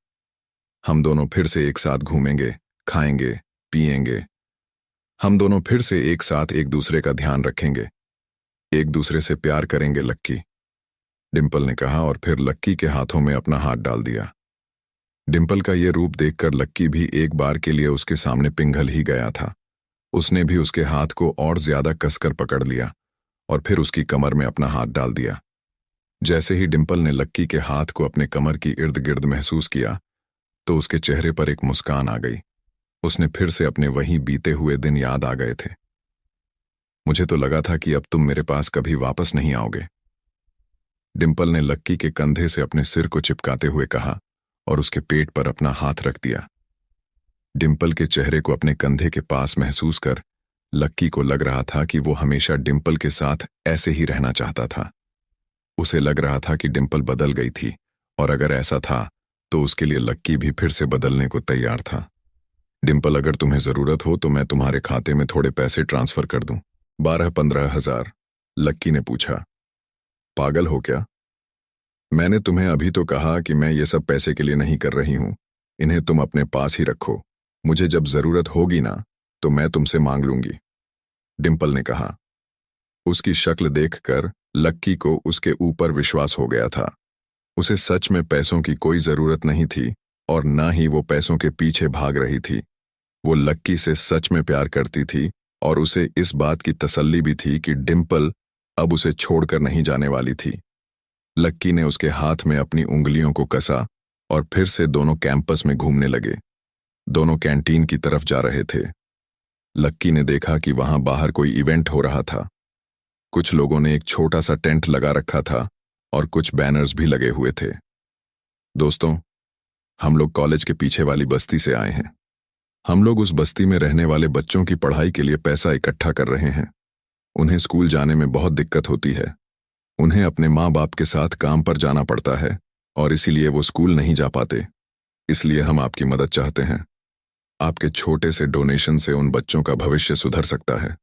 हम दोनों फिर से एक साथ घूमेंगे, खाएंगे, पिएंगे। हम दोनों फिर से एक साथ एक दूसरे का ध्यान रखेंगे, एक दूसरे से प्यार करेंगे लक्की, डिंपल ने कहा और फिर लक्की के हाथों में अपना हाथ डाल दिया। डिंपल का ये रूप देखकर लक्की भी एक बार के लिए उसके सामने पिघल ही गया था। उसने भी उसके हाथ को और ज्यादा कसकर पकड़ लिया और फिर उसकी कमर में अपना हाथ डाल दिया। जैसे ही डिंपल ने लक्की के हाथ को अपने कमर की इर्द गिर्द महसूस किया तो उसके चेहरे पर एक मुस्कान आ गई। उसने फिर से अपने वहीं बीते हुए दिन याद आ गए थे। मुझे तो लगा था कि अब तुम मेरे पास कभी वापस नहीं आओगे, डिंपल ने लक्की के कंधे से अपने सिर को चिपकाते हुए कहा और उसके पेट पर अपना हाथ रख दिया। डिंपल के चेहरे को अपने कंधे के पास महसूस कर लक्की को लग रहा था कि वो हमेशा डिंपल के साथ ऐसे ही रहना चाहता था। उसे लग रहा था कि डिंपल बदल गई थी, और अगर ऐसा था तो उसके लिए लक्की भी फिर से बदलने को तैयार था। डिंपल, अगर तुम्हें जरूरत हो तो मैं तुम्हारे खाते में थोड़े पैसे ट्रांसफर कर दूं। 12-15 हजार, लक्की ने पूछा। पागल हो क्या? मैंने तुम्हें अभी तो कहा कि मैं ये सब पैसे के लिए नहीं कर रही हूं। इन्हें तुम अपने पास ही रखो। मुझे जब जरूरत होगी ना तो मैं तुमसे मांग लूंगी, डिंपल ने कहा। उसकी शक्ल देखकर लक्की को उसके ऊपर विश्वास हो गया था। उसे सच में पैसों की कोई जरूरत नहीं थी और न ही वो पैसों के पीछे भाग रही थी। वो लक्की से सच में प्यार करती थी और उसे इस बात की तसल्ली भी थी कि डिंपल अब उसे छोड़कर नहीं जाने वाली थी। लक्की ने उसके हाथ में अपनी उंगलियों को कसा और फिर से दोनों कैंपस में घूमने लगे। दोनों कैंटीन की तरफ जा रहे थे। लक्की ने देखा कि वहां बाहर कोई इवेंट हो रहा था। कुछ लोगों ने एक छोटा सा टेंट लगा रखा था और कुछ बैनर्स भी लगे हुए थे। दोस्तों, हम लोग कॉलेज के पीछे वाली बस्ती से आए हैं। हम लोग उस बस्ती में रहने वाले बच्चों की पढ़ाई के लिए पैसा इकट्ठा कर रहे हैं। उन्हें स्कूल जाने में बहुत दिक्कत होती है। उन्हें अपने माँ बाप के साथ काम पर जाना पड़ता है और इसीलिए वो स्कूल नहीं जा पाते। इसलिए हम आपकी मदद चाहते हैं। आपके छोटे से डोनेशन से उन बच्चों का भविष्य सुधर सकता है,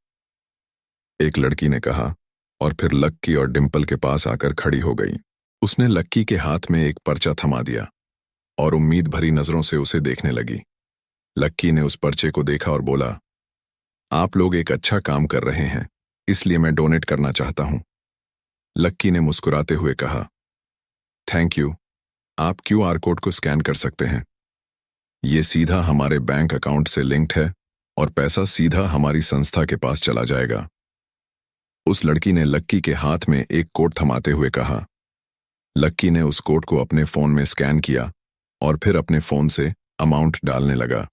एक लड़की ने कहा और फिर लक्की और डिंपल के पास आकर खड़ी हो गई। उसने लक्की के हाथ में एक पर्चा थमा दिया और उम्मीद भरी नजरों से उसे देखने लगी। लक्की ने उस पर्चे को देखा और बोला, आप लोग एक अच्छा काम कर रहे हैं, इसलिए मैं डोनेट करना चाहता हूं। लक्की ने मुस्कुराते हुए कहा, थैंक यू। आप क्यूआर कोड को स्कैन कर सकते हैं। ये सीधा हमारे बैंक अकाउंट से लिंक्ड है और पैसा सीधा हमारी संस्था के पास चला जाएगा। उस लड़की ने लक्की के हाथ में एक कोड थमाते हुए कहा। लक्की ने उस कोड को अपने फोन में स्कैन किया और फिर अपने फोन से अमाउंट डालने लगा।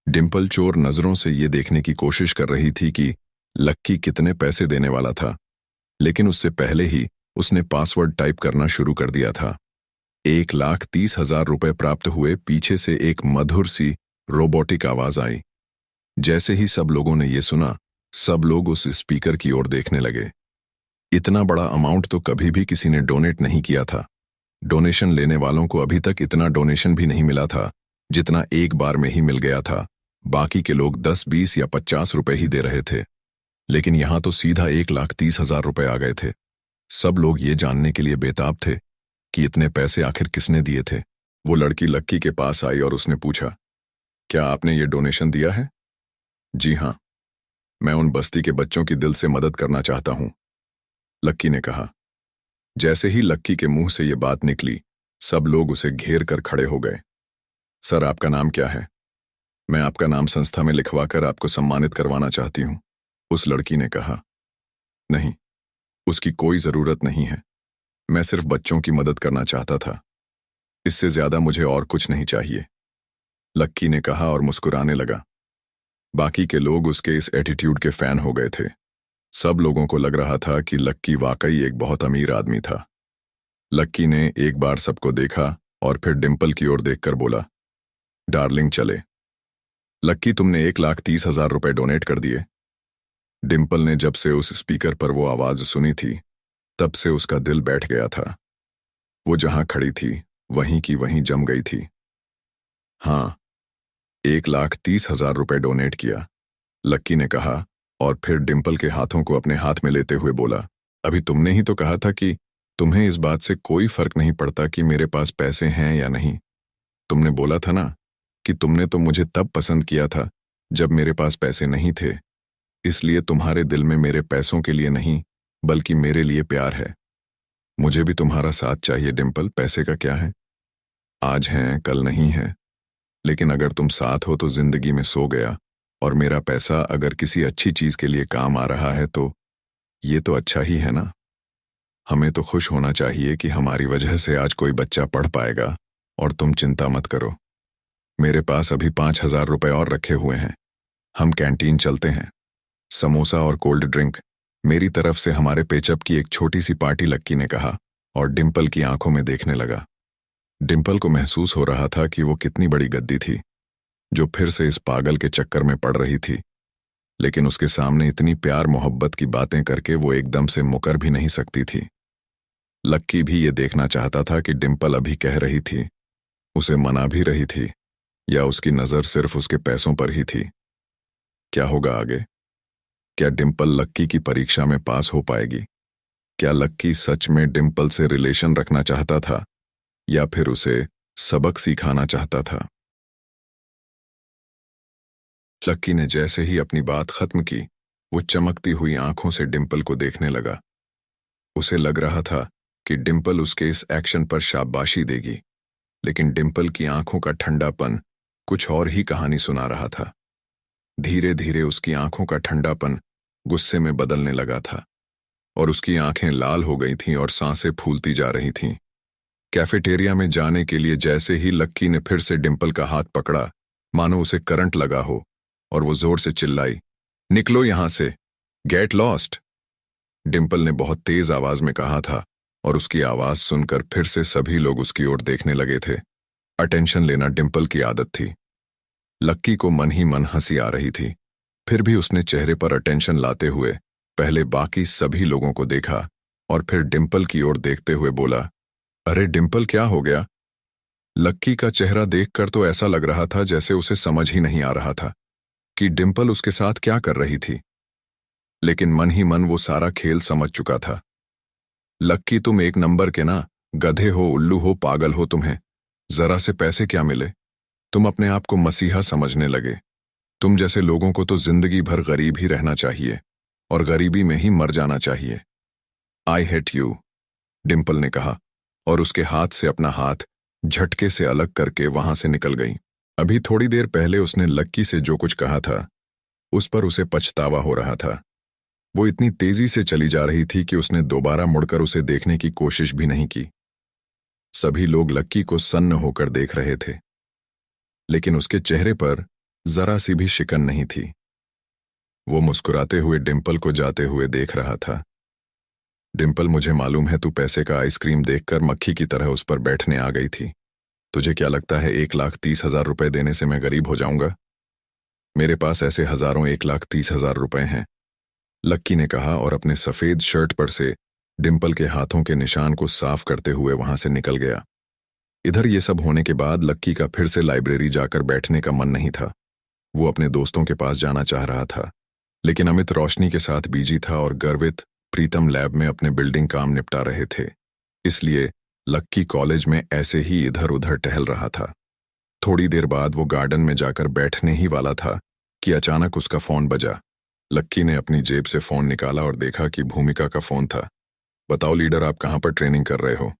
डिंपल चोर नजरों से ये देखने की कोशिश कर रही थी कि लक्की कितने पैसे देने वाला था, लेकिन उससे पहले ही उसने पासवर्ड टाइप करना शुरू कर दिया था। 1,30,000 रुपए प्राप्त हुए। पीछे से एक मधुर सी रोबोटिक आवाज आई। जैसे ही सब लोगों ने ये सुना, सब लोग उस स्पीकर की ओर देखने लगे। इतना बड़ा अमाउंट तो कभी भी किसी ने डोनेट नहीं किया था। डोनेशन लेने वालों को अभी तक इतना डोनेशन भी नहीं मिला था जितना एक बार में ही मिल गया था। बाकी के लोग 10, 20 या 50 रुपए ही दे रहे थे, लेकिन यहां तो सीधा 1,30,000 रुपए आ गए थे। सब लोग ये जानने के लिए बेताब थे कि इतने पैसे आखिर किसने दिए थे। वो लड़की लक्की के पास आई और उसने पूछा, क्या आपने ये डोनेशन दिया है? जी हाँ, मैं उन बस्ती के बच्चों की दिल से मदद करना चाहता हूं, लक्की ने कहा। जैसे ही लक्की के मुंह से ये बात निकली, सब लोग उसे घेर कर खड़े हो गए। सर, आपका नाम क्या है? मैं आपका नाम संस्था में लिखवाकर आपको सम्मानित करवाना चाहती हूँ, उस लड़की ने कहा। नहीं, उसकी कोई जरूरत नहीं है। मैं सिर्फ बच्चों की मदद करना चाहता था। इससे ज्यादा मुझे और कुछ नहीं चाहिए, लक्की ने कहा और मुस्कुराने लगा। बाकी के लोग उसके इस एटीट्यूड के फैन हो गए थे। सब लोगों को लग रहा था कि लक्की वाकई एक बहुत अमीर आदमी था। लक्की ने एक बार सबको देखा और फिर डिंपल की ओर देखकर बोला, डार्लिंग चले। लक्की, तुमने 1,30,000 रुपए डोनेट कर दिए। डिंपल ने जब से उस स्पीकर पर वो आवाज सुनी थी, तब से उसका दिल बैठ गया था। वो जहां खड़ी थी वहीं की वहीं जम गई थी। हाँ, 1,30,000 रुपए डोनेट किया, लक्की ने कहा और फिर डिंपल के हाथों को अपने हाथ में लेते हुए बोला, अभी तुमने ही तो कहा था कि तुम्हें इस बात से कोई फर्क नहीं पड़ता कि मेरे पास पैसे हैं या नहीं। तुमने बोला था ना कि तुमने तो मुझे तब पसंद किया था जब मेरे पास पैसे नहीं थे, इसलिए तुम्हारे दिल में मेरे पैसों के लिए नहीं बल्कि मेरे लिए प्यार है। मुझे भी तुम्हारा साथ चाहिए डिंपल, पैसे का क्या है, आज हैं कल नहीं है, लेकिन अगर तुम साथ हो तो जिंदगी में सो गया, और मेरा पैसा अगर किसी अच्छी चीज के लिए काम आ रहा है तो ये तो अच्छा ही है ना। हमें तो खुश होना चाहिए कि हमारी वजह से आज कोई बच्चा पढ़ पाएगा, और तुम चिंता मत करो। मेरे पास अभी 5,000 रुपए और रखे हुए हैं। हम कैंटीन चलते हैं, समोसा और कोल्ड ड्रिंक मेरी तरफ से हमारे पेचअप की एक छोटी सी पार्टी, लक्की ने कहा और डिंपल की आंखों में देखने लगा। डिंपल को महसूस हो रहा था कि वो कितनी बड़ी गद्दी थी जो फिर से इस पागल के चक्कर में पड़ रही थी, लेकिन उसके सामने इतनी प्यार मोहब्बत की बातें करके वो एकदम से मुकर भी नहीं सकती थी। लक्की भी ये देखना चाहता था कि डिंपल अभी कह रही थी, उसे मना भी रही थी, या उसकी नजर सिर्फ उसके पैसों पर ही थी। क्या होगा आगे? क्या डिंपल लक्की की परीक्षा में पास हो पाएगी? क्या लक्की सच में डिंपल से रिलेशन रखना चाहता था, या फिर उसे सबक सिखाना चाहता था? लक्की ने जैसे ही अपनी बात खत्म की, वो चमकती हुई आंखों से डिंपल को देखने लगा। उसे लग रहा था कि डिंपल उसके इस एक्शन पर शाबाशी देगी, लेकिन डिंपल की आंखों का ठंडापन कुछ और ही कहानी सुना रहा था। धीरे धीरे उसकी आंखों का ठंडापन गुस्से में बदलने लगा था, और उसकी आंखें लाल हो गई थीं और सांसें फूलती जा रही थीं। कैफेटेरिया में जाने के लिए जैसे ही लक्की ने फिर से डिंपल का हाथ पकड़ा, मानो उसे करंट लगा हो, और वो जोर से चिल्लाई, निकलो यहां से, गेट लॉस्ट। डिंपल ने बहुत तेज आवाज में कहा था, और उसकी आवाज सुनकर फिर से सभी लोग उसकी ओर देखने लगे थे। अटेंशन लेना डिंपल की आदत थी। लक्की को मन ही मन हंसी आ रही थी, फिर भी उसने चेहरे पर अटेंशन लाते हुए पहले बाकी सभी लोगों को देखा और फिर डिंपल की ओर देखते हुए बोला, अरे डिंपल, क्या हो गया? लक्की का चेहरा देखकर तो ऐसा लग रहा था जैसे उसे समझ ही नहीं आ रहा था कि डिंपल उसके साथ क्या कर रही थी, लेकिन मन ही मन वो सारा खेल समझ चुका था। लक्की, तुम एक नंबर के ना, गधे हो, उल्लू हो, पागल हो, तुम्हें जरा से पैसे क्या मिले? तुम अपने आप को मसीहा समझने लगे। तुम जैसे लोगों को तो जिंदगी भर गरीब ही रहना चाहिए और गरीबी में ही मर जाना चाहिए। आई हेट यू, डिंपल ने कहा और उसके हाथ से अपना हाथ झटके से अलग करके वहां से निकल गई। अभी थोड़ी देर पहले उसने लक्की से जो कुछ कहा था, उस पर उसे पछतावा हो रहा था। वो इतनी तेजी से चली जा रही थी कि उसने दोबारा मुड़कर उसे देखने की कोशिश भी नहीं की। सभी लोग लक्की को सन्न होकर देख रहे थे, लेकिन उसके चेहरे पर जरा सी भी शिकन नहीं थी। वो मुस्कुराते हुए डिंपल को जाते हुए देख रहा था। डिंपल, मुझे मालूम है तू पैसे का आइसक्रीम देखकर मक्खी की तरह उस पर बैठने आ गई थी। तुझे क्या लगता है 1,30,000 रुपए देने से मैं गरीब हो जाऊंगा? मेरे पास ऐसे हजारों 1,30,000 रुपए हैं, लक्की ने कहा और अपने सफेद शर्ट पर से डिंपल के हाथों के निशान को साफ करते हुए वहां से निकल गया। इधर ये सब होने के बाद लक्की का फिर से लाइब्रेरी जाकर बैठने का मन नहीं था। वो अपने दोस्तों के पास जाना चाह रहा था, लेकिन अमित रोशनी के साथ बिजी था और गर्वित प्रीतम लैब में अपने बिल्डिंग काम निपटा रहे थे। इसलिए लक्की कॉलेज में ऐसे ही इधर उधर टहल रहा था। थोड़ी देर बाद वो गार्डन में जाकर बैठने ही वाला था कि अचानक उसका फोन बजा। लक्की ने अपनी जेब से फोन निकाला और देखा कि भूमिका का फोन था। बताओ लीडर, आप कहाँ पर ट्रेनिंग कर रहे हो?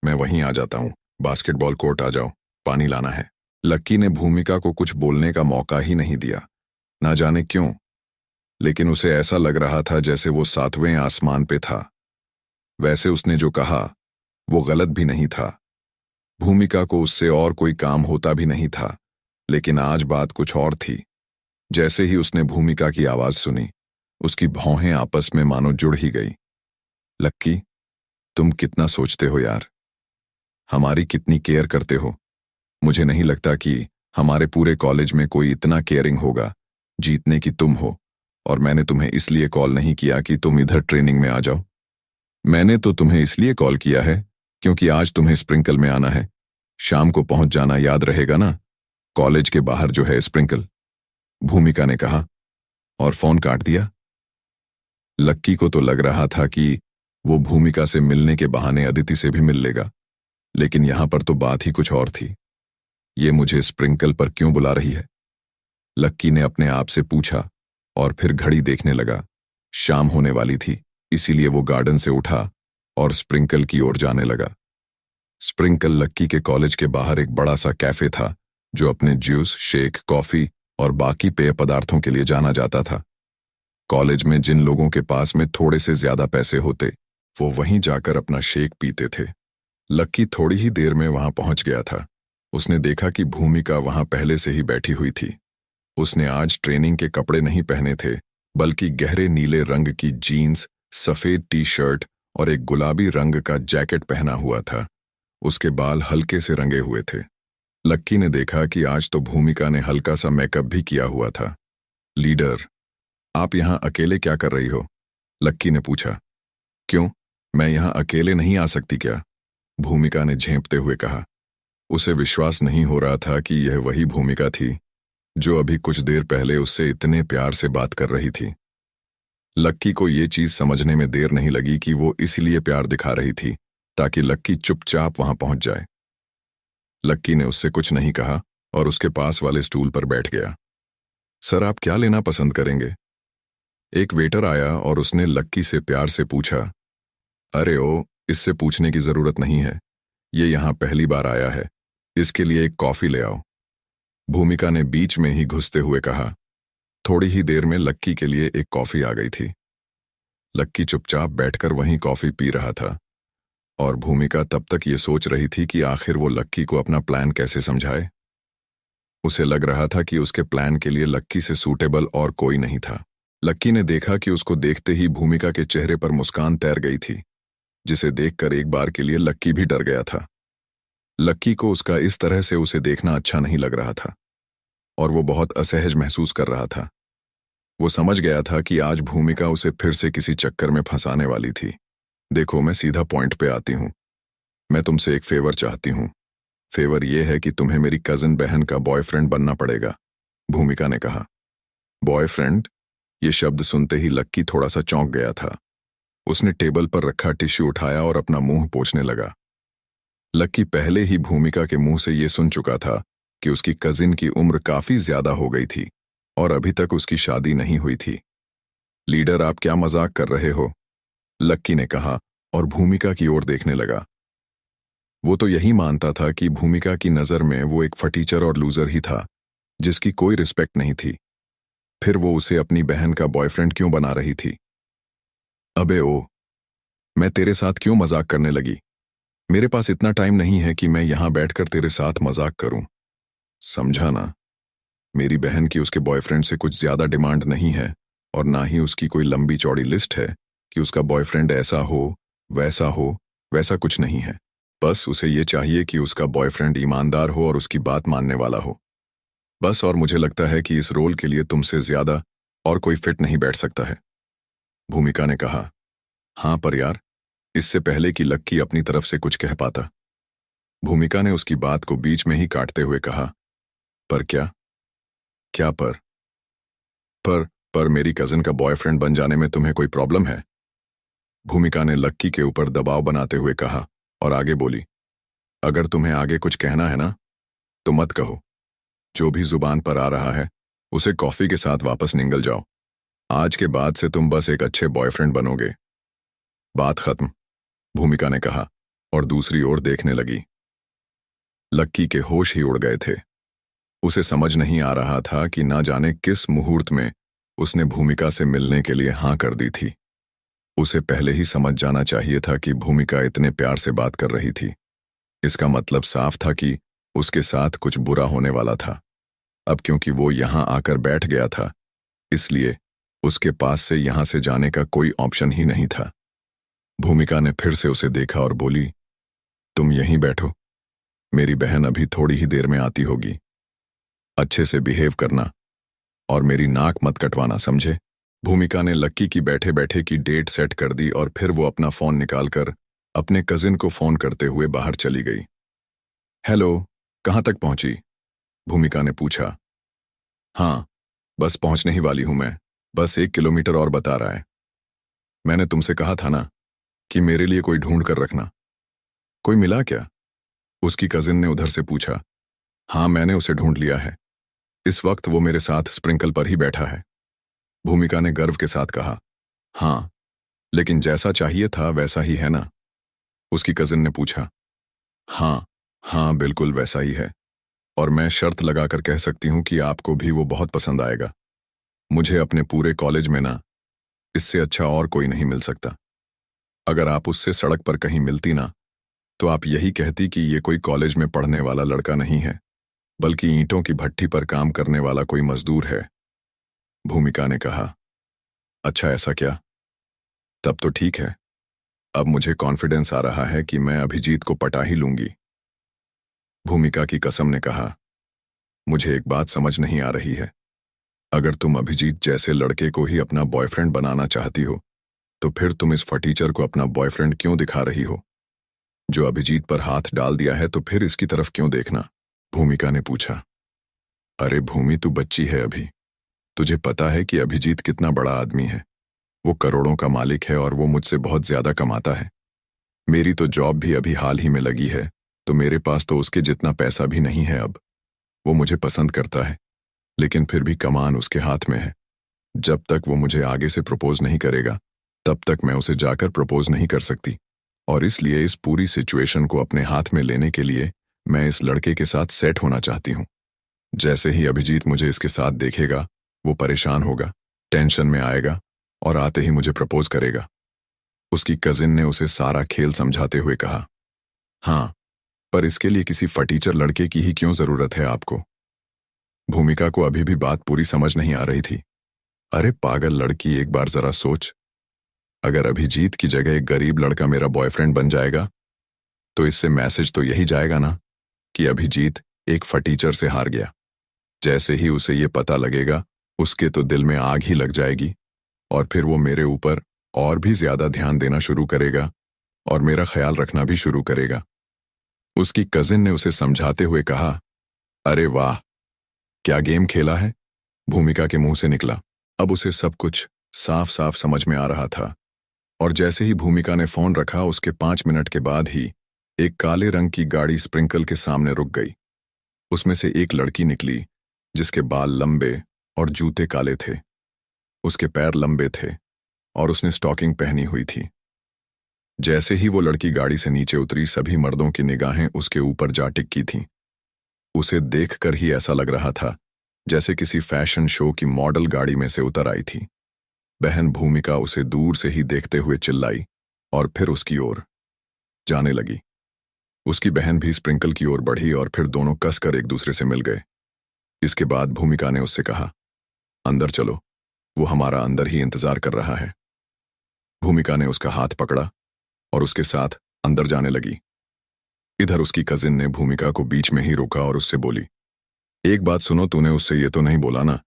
मैं वहीं आ जाता हूँ। बास्केटबॉल कोर्ट आ जाओ, पानी लाना है। लक्की ने भूमिका को कुछ बोलने का मौका ही नहीं दिया। ना जाने क्यों, लेकिन उसे ऐसा लग रहा था जैसे वो सातवें आसमान पे था। वैसे उसने जो कहा वो गलत भी नहीं था। भूमिका को उससे और कोई काम होता भी नहीं था, लेकिन आज बात कुछ और थी। जैसे ही उसने भूमिका की आवाज सुनी, उसकी भौहें आपस में मानो जुड़ ही गई। लक्की, तुम कितना सोचते हो यार, हमारी कितनी केयर करते हो। मुझे नहीं लगता कि हमारे पूरे कॉलेज में कोई इतना केयरिंग होगा जीतने की तुम हो। और मैंने तुम्हें इसलिए कॉल नहीं किया कि तुम इधर ट्रेनिंग में आ जाओ। मैंने तो तुम्हें इसलिए कॉल किया है क्योंकि आज तुम्हें स्प्रिंकल में आना है। शाम को पहुंच जाना, याद रहेगा ना? कॉलेज के बाहर जो है स्प्रिंकल, भूमिका ने कहा और फोन काट दिया। लक्की को तो लग रहा था कि वो भूमिका से मिलने के बहाने अदिति से भी मिल लेगा, लेकिन यहां पर तो बात ही कुछ और थी। ये मुझे स्प्रिंकल पर क्यों बुला रही है? लक्की ने अपने आप से पूछा और फिर घड़ी देखने लगा। शाम होने वाली थी, इसीलिए वो गार्डन से उठा और स्प्रिंकल की ओर जाने लगा। स्प्रिंकल लक्की के कॉलेज के बाहर एक बड़ा सा कैफे था जो अपने जूस, शेक, कॉफी और बाकी पेय पदार्थों के लिए जाना जाता था। कॉलेज में जिन लोगों के पास में थोड़े से ज्यादा पैसे होते, वो वहीं जाकर अपना शेक पीते थे। लक्की थोड़ी ही देर में वहां पहुंच गया था। उसने देखा कि भूमिका वहां पहले से ही बैठी हुई थी। उसने आज ट्रेनिंग के कपड़े नहीं पहने थे, बल्कि गहरे नीले रंग की जीन्स, सफेद टी शर्ट और एक गुलाबी रंग का जैकेट पहना हुआ था। उसके बाल हल्के से रंगे हुए थे। लक्की ने देखा कि आज तो भूमिका ने हल्का सा मेकअप भी किया हुआ था। लीडर, आप यहां अकेले क्या कर रही हो? लक्की ने पूछा। क्यों, मैं यहां अकेले नहीं आ सकती क्या? भूमिका ने झेंपते हुए कहा। उसे विश्वास नहीं हो रहा था कि यह वही भूमिका थी जो अभी कुछ देर पहले उससे इतने प्यार से बात कर रही थी। लक्की को ये चीज समझने में देर नहीं लगी कि वो इसलिए प्यार दिखा रही थी ताकि लक्की चुपचाप वहां पहुंच जाए। लक्की ने उससे कुछ नहीं कहा और उसके पास वाले स्टूल पर बैठ गया। सर, आप क्या लेना पसंद करेंगे? एक वेटर आया और उसने लक्की से प्यार से पूछा। अरे ओ, इससे पूछने की जरूरत नहीं है, ये यहां पहली बार आया है, इसके लिए एक कॉफी ले आओ। भूमिका ने बीच में ही घुसते हुए कहा। थोड़ी ही देर में लक्की के लिए एक कॉफी आ गई थी। लक्की चुपचाप बैठकर वहीं कॉफी पी रहा था और भूमिका तब तक ये सोच रही थी कि आखिर वो लक्की को अपना प्लान कैसे समझाए। उसे लग रहा था कि उसके प्लान के लिए लक्की से सूटेबल और कोई नहीं था। लक्की ने देखा कि उसको देखते ही भूमिका के चेहरे पर मुस्कान तैर गई थी, जिसे देखकर एक बार के लिए लक्की भी डर गया था। लक्की को उसका इस तरह से उसे देखना अच्छा नहीं लग रहा था और वो बहुत असहज महसूस कर रहा था। वो समझ गया था कि आज भूमिका उसे फिर से किसी चक्कर में फंसाने वाली थी। देखो, मैं सीधा पॉइंट पे आती हूँ। मैं तुमसे एक फेवर चाहती हूँ। फेवर ये है कि तुम्हें मेरी कजिन बहन का बॉयफ्रेंड बनना पड़ेगा, भूमिका ने कहा। बॉयफ्रेंड? ये शब्द सुनते ही लक्की थोड़ा सा चौंक गया था। उसने टेबल पर रखा टिश्यू उठाया और अपना मुंह पोंछने लगा। लक्की पहले ही भूमिका के मुंह से ये सुन चुका था कि उसकी कजिन की उम्र काफी ज्यादा हो गई थी और अभी तक उसकी शादी नहीं हुई थी। लीडर, आप क्या मजाक कर रहे हो? लक्की ने कहा और भूमिका की ओर देखने लगा। वो तो यही मानता था कि भूमिका की नजर में वो एक फटीचर और लूजर ही था, जिसकी कोई रिस्पेक्ट नहीं थी। फिर वो उसे अपनी बहन का बॉयफ्रेंड क्यों बना रही थी? अबे ओ, मैं तेरे साथ क्यों मजाक करने लगी? मेरे पास इतना टाइम नहीं है कि मैं यहां बैठकर तेरे साथ मजाक करूं। समझा ना? मेरी बहन की उसके बॉयफ्रेंड से कुछ ज्यादा डिमांड नहीं है और ना ही उसकी कोई लंबी चौड़ी लिस्ट है कि उसका बॉयफ्रेंड ऐसा हो, वैसा कुछ नहीं है। बस उसे ये चाहिए कि उसका बॉयफ्रेंड ईमानदार हो और उसकी बात मानने वाला हो। बस, और मुझे लगता है कि इस रोल के लिए तुमसे ज्यादा और कोई फिट नहीं बैठ सकता है, भूमिका ने कहा। हाँ पर यार, इससे पहले कि लक्की अपनी तरफ से कुछ कह पाता, भूमिका ने उसकी बात को बीच में ही काटते हुए कहा। पर क्या? क्या पर? पर मेरी कजिन का बॉयफ्रेंड बन जाने में तुम्हें कोई प्रॉब्लम है? भूमिका ने लक्की के ऊपर दबाव बनाते हुए कहा और आगे बोली। अगर तुम्हें आगे कुछ कहना है ना, तो मत कहो। जो भी जुबान पर आ रहा है उसे कॉफी के साथ वापस निगल जाओ। आज के बाद से तुम बस एक अच्छे बॉयफ्रेंड बनोगे। बात खत्म। भूमिका ने कहा और दूसरी ओर देखने लगी। लक्की के होश ही उड़ गए थे। उसे समझ नहीं आ रहा था कि ना जाने किस मुहूर्त में उसने भूमिका से मिलने के लिए हाँ कर दी थी। उसे पहले ही समझ जाना चाहिए था कि भूमिका इतने प्यार से बात कर रही थी। इसका मतलब साफ था कि उसके साथ कुछ बुरा होने वाला था। अब क्योंकि वो यहां आकर बैठ गया था, इसलिए उसके पास से यहां से जाने का कोई ऑप्शन ही नहीं था। भूमिका ने फिर से उसे देखा और बोली, तुम यहीं बैठो, मेरी बहन अभी थोड़ी ही देर में आती होगी। अच्छे से बिहेव करना और मेरी नाक मत कटवाना, समझे? भूमिका ने लक्की की बैठे बैठे की डेट सेट कर दी और फिर वो अपना फोन निकालकर अपने कजिन को फोन करते हुए बाहर चली गई। हेलो, कहाँ तक पहुंची? भूमिका ने पूछा। हाँ, बस पहुंचने ही वाली हूं मैं, बस 1 किलोमीटर और बता रहा है। मैंने तुमसे कहा था ना कि मेरे लिए कोई ढूंढ कर रखना। कोई मिला क्या? उसकी कजिन ने उधर से पूछा। हाँ, मैंने उसे ढूंढ लिया है। इस वक्त वो मेरे साथ स्प्रिंकल पर ही बैठा है। भूमिका ने गर्व के साथ कहा। हाँ, लेकिन जैसा चाहिए था वैसा ही है ना? उसकी कजिन ने पूछा। हाँ, हाँ, बिल्कुल वैसा ही है। और मैं शर्त लगाकर कह सकती हूं कि आपको भी वो बहुत पसंद आएगा। मुझे अपने पूरे कॉलेज में ना इससे अच्छा और कोई नहीं मिल सकता। अगर आप उससे सड़क पर कहीं मिलती ना, तो आप यही कहती कि ये कोई कॉलेज में पढ़ने वाला लड़का नहीं है, बल्कि ईंटों की भट्ठी पर काम करने वाला कोई मजदूर है। भूमिका ने कहा। अच्छा, ऐसा क्या? तब तो ठीक है। अब मुझे कॉन्फिडेंस आ रहा है कि मैं अभिजीत को पटा ही लूंगी। भूमिका की कसम ने कहा। मुझे एक बात समझ नहीं आ रही है। अगर तुम अभिजीत जैसे लड़के को ही अपना बॉयफ्रेंड बनाना चाहती हो, तो फिर तुम इस फटीचर को अपना बॉयफ्रेंड क्यों दिखा रही हो? जो अभिजीत पर हाथ डाल दिया है तो फिर इसकी तरफ क्यों देखना? भूमिका ने पूछा। अरे भूमि, तू बच्ची है अभी। तुझे पता है कि अभिजीत कितना बड़ा आदमी है। वो करोड़ों का मालिक है और वो मुझसे बहुत ज्यादा कमाता है। मेरी तो जॉब भी अभी हाल ही में लगी है, तो मेरे पास तो उसके जितना पैसा भी नहीं है अब। वो मुझे पसंद करता है, लेकिन फिर भी कमान उसके हाथ में है। जब तक वो मुझे आगे से प्रपोज नहीं करेगा, तब तक मैं उसे जाकर प्रपोज नहीं कर सकती। और इसलिए इस पूरी सिचुएशन को अपने हाथ में लेने के लिए मैं इस लड़के के साथ सेट होना चाहती हूँ। जैसे ही अभिजीत मुझे इसके साथ देखेगा, वो परेशान होगा, टेंशन में आएगा और आते ही मुझे प्रपोज करेगा। उसकी कजिन ने उसे सारा खेल समझाते हुए कहा। हाँ, पर इसके लिए किसी फटीचर लड़के की ही क्यों जरूरत है आपको? भूमिका को अभी भी बात पूरी समझ नहीं आ रही थी। अरे पागल लड़की, एक बार जरा सोच। अगर अभिजीत की जगह एक गरीब लड़का मेरा बॉयफ्रेंड बन जाएगा, तो इससे मैसेज तो यही जाएगा ना कि अभिजीत एक फटीचर से हार गया। जैसे ही उसे ये पता लगेगा, उसके तो दिल में आग ही लग जाएगी और फिर वो मेरे ऊपर और भी ज्यादा ध्यान देना शुरू करेगा और मेरा ख्याल रखना भी शुरू करेगा। उसकी कजिन ने उसे समझाते हुए कहा। अरे वाह, क्या गेम खेला है? भूमिका के मुंह से निकला। अब उसे सब कुछ साफ साफ समझ में आ रहा था। और जैसे ही भूमिका ने फोन रखा, उसके 5 मिनट के बाद ही एक काले रंग की गाड़ी स्प्रिंकल के सामने रुक गई। उसमें से एक लड़की निकली जिसके बाल लंबे और जूते काले थे। उसके पैर लंबे थे और उसने स्टॉकिंग पहनी हुई थी। जैसे ही वो लड़की गाड़ी से नीचे उतरी, सभी मर्दों की निगाहें उसके ऊपर जा टिकी थीं। उसे देखकर ही ऐसा लग रहा था जैसे किसी फैशन शो की मॉडल गाड़ी में से उतर आई थी। बहन भूमिका उसे दूर से ही देखते हुए चिल्लाई और फिर उसकी ओर जाने लगी। उसकी बहन भी स्प्रिंकल की ओर बढ़ी और फिर दोनों कसकर एक दूसरे से मिल गए। इसके बाद भूमिका ने उससे कहा, अंदर चलो, वो हमारा अंदर ही इंतजार कर रहा है। भूमिका ने उसका हाथ पकड़ा और उसके साथ अंदर जाने लगी। इधर उसकी कजिन ने भूमिका को बीच में ही रोका और उससे बोली, एक बात सुनो, तूने उससे ये तो नहीं बोला ना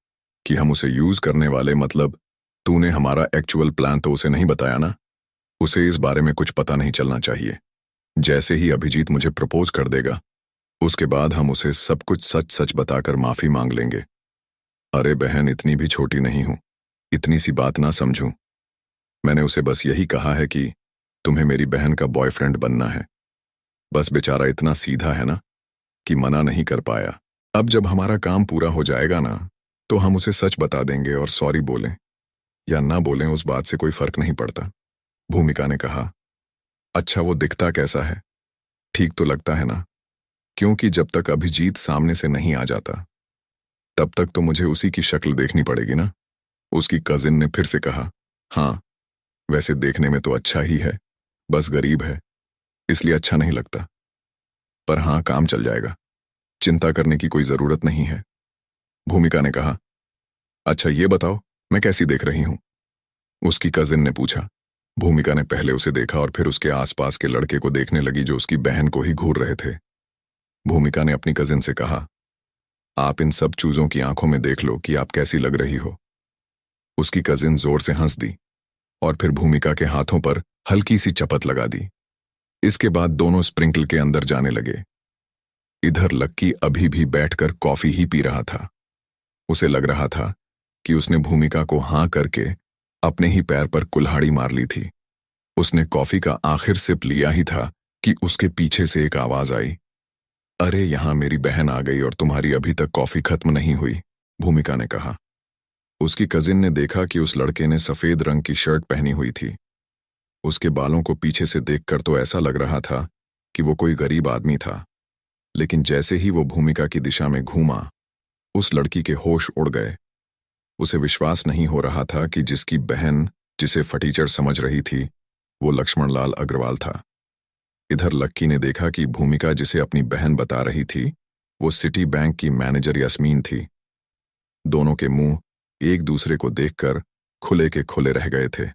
कि हम उसे यूज करने वाले, मतलब तूने हमारा एक्चुअल प्लान तो उसे नहीं बताया ना? उसे इस बारे में कुछ पता नहीं चलना चाहिए। जैसे ही अभिजीत मुझे प्रपोज कर देगा, उसके बाद हम उसे सब कुछ सच सच बताकर माफी मांग लेंगे। अरे बहन, इतनी भी छोटी नहीं हूं, इतनी सी बात ना समझूं। मैंने उसे बस यही कहा है कि तुम्हें मेरी बहन का बॉयफ्रेंड बनना है। बस बेचारा इतना सीधा है ना कि मना नहीं कर पाया। अब जब हमारा काम पूरा हो जाएगा ना, तो हम उसे सच बता देंगे और सॉरी बोलें या ना बोलें, उस बात से कोई फर्क नहीं पड़ता। भूमिका ने कहा। अच्छा, वो दिखता कैसा है? ठीक तो लगता है ना? क्योंकि जब तक अभिजीत सामने से नहीं आ जाता तब तक तो मुझे उसी की शक्ल देखनी पड़ेगी ना। उसकी कजिन ने फिर से कहा, हाँ, वैसे देखने में तो अच्छा ही है, बस गरीब है, इसलिए अच्छा नहीं लगता। पर हाँ, काम चल जाएगा, चिंता करने की कोई जरूरत नहीं है। भूमिका ने कहा, अच्छा ये बताओ, मैं कैसी देख रही हूं? उसकी कजिन ने पूछा। भूमिका ने पहले उसे देखा और फिर उसके आसपास के लड़के को देखने लगी जो उसकी बहन को ही घूर रहे थे। भूमिका ने अपनी कजिन से कहा, आप इन सब चूजों की आंखों में देख लो कि आप कैसी लग रही हो। उसकी कजिन जोर से हंस दी और फिर भूमिका के हाथों पर हल्की सी चपत लगा दी। इसके बाद दोनों स्प्रिंकल के अंदर जाने लगे। इधर लक्की अभी भी बैठकर कॉफी ही पी रहा था। उसे लग रहा था कि उसने भूमिका को हाँ करके अपने ही पैर पर कुल्हाड़ी मार ली थी। उसने कॉफी का आखिर सिप लिया ही था कि उसके पीछे से एक आवाज आई, अरे यहां मेरी बहन आ गई और तुम्हारी अभी तक कॉफी खत्म नहीं हुई, भूमिका ने कहा। उसकी कजिन ने देखा कि उस लड़के ने सफेद रंग की शर्ट पहनी हुई थी। उसके बालों को पीछे से देखकर तो ऐसा लग रहा था कि वो कोई गरीब आदमी था, लेकिन जैसे ही वो भूमिका की दिशा में घूमा, उस लड़की के होश उड़ गए। उसे विश्वास नहीं हो रहा था कि जिसकी बहन जिसे फटीचर समझ रही थी वो लक्ष्मण लाल अग्रवाल था। इधर लक्की ने देखा कि भूमिका जिसे अपनी बहन बता रही थी वो सिटी बैंक की मैनेजर यास्मीन थी। दोनों के मुंह एक दूसरे को देखकर खुले के खुले रह गए थे।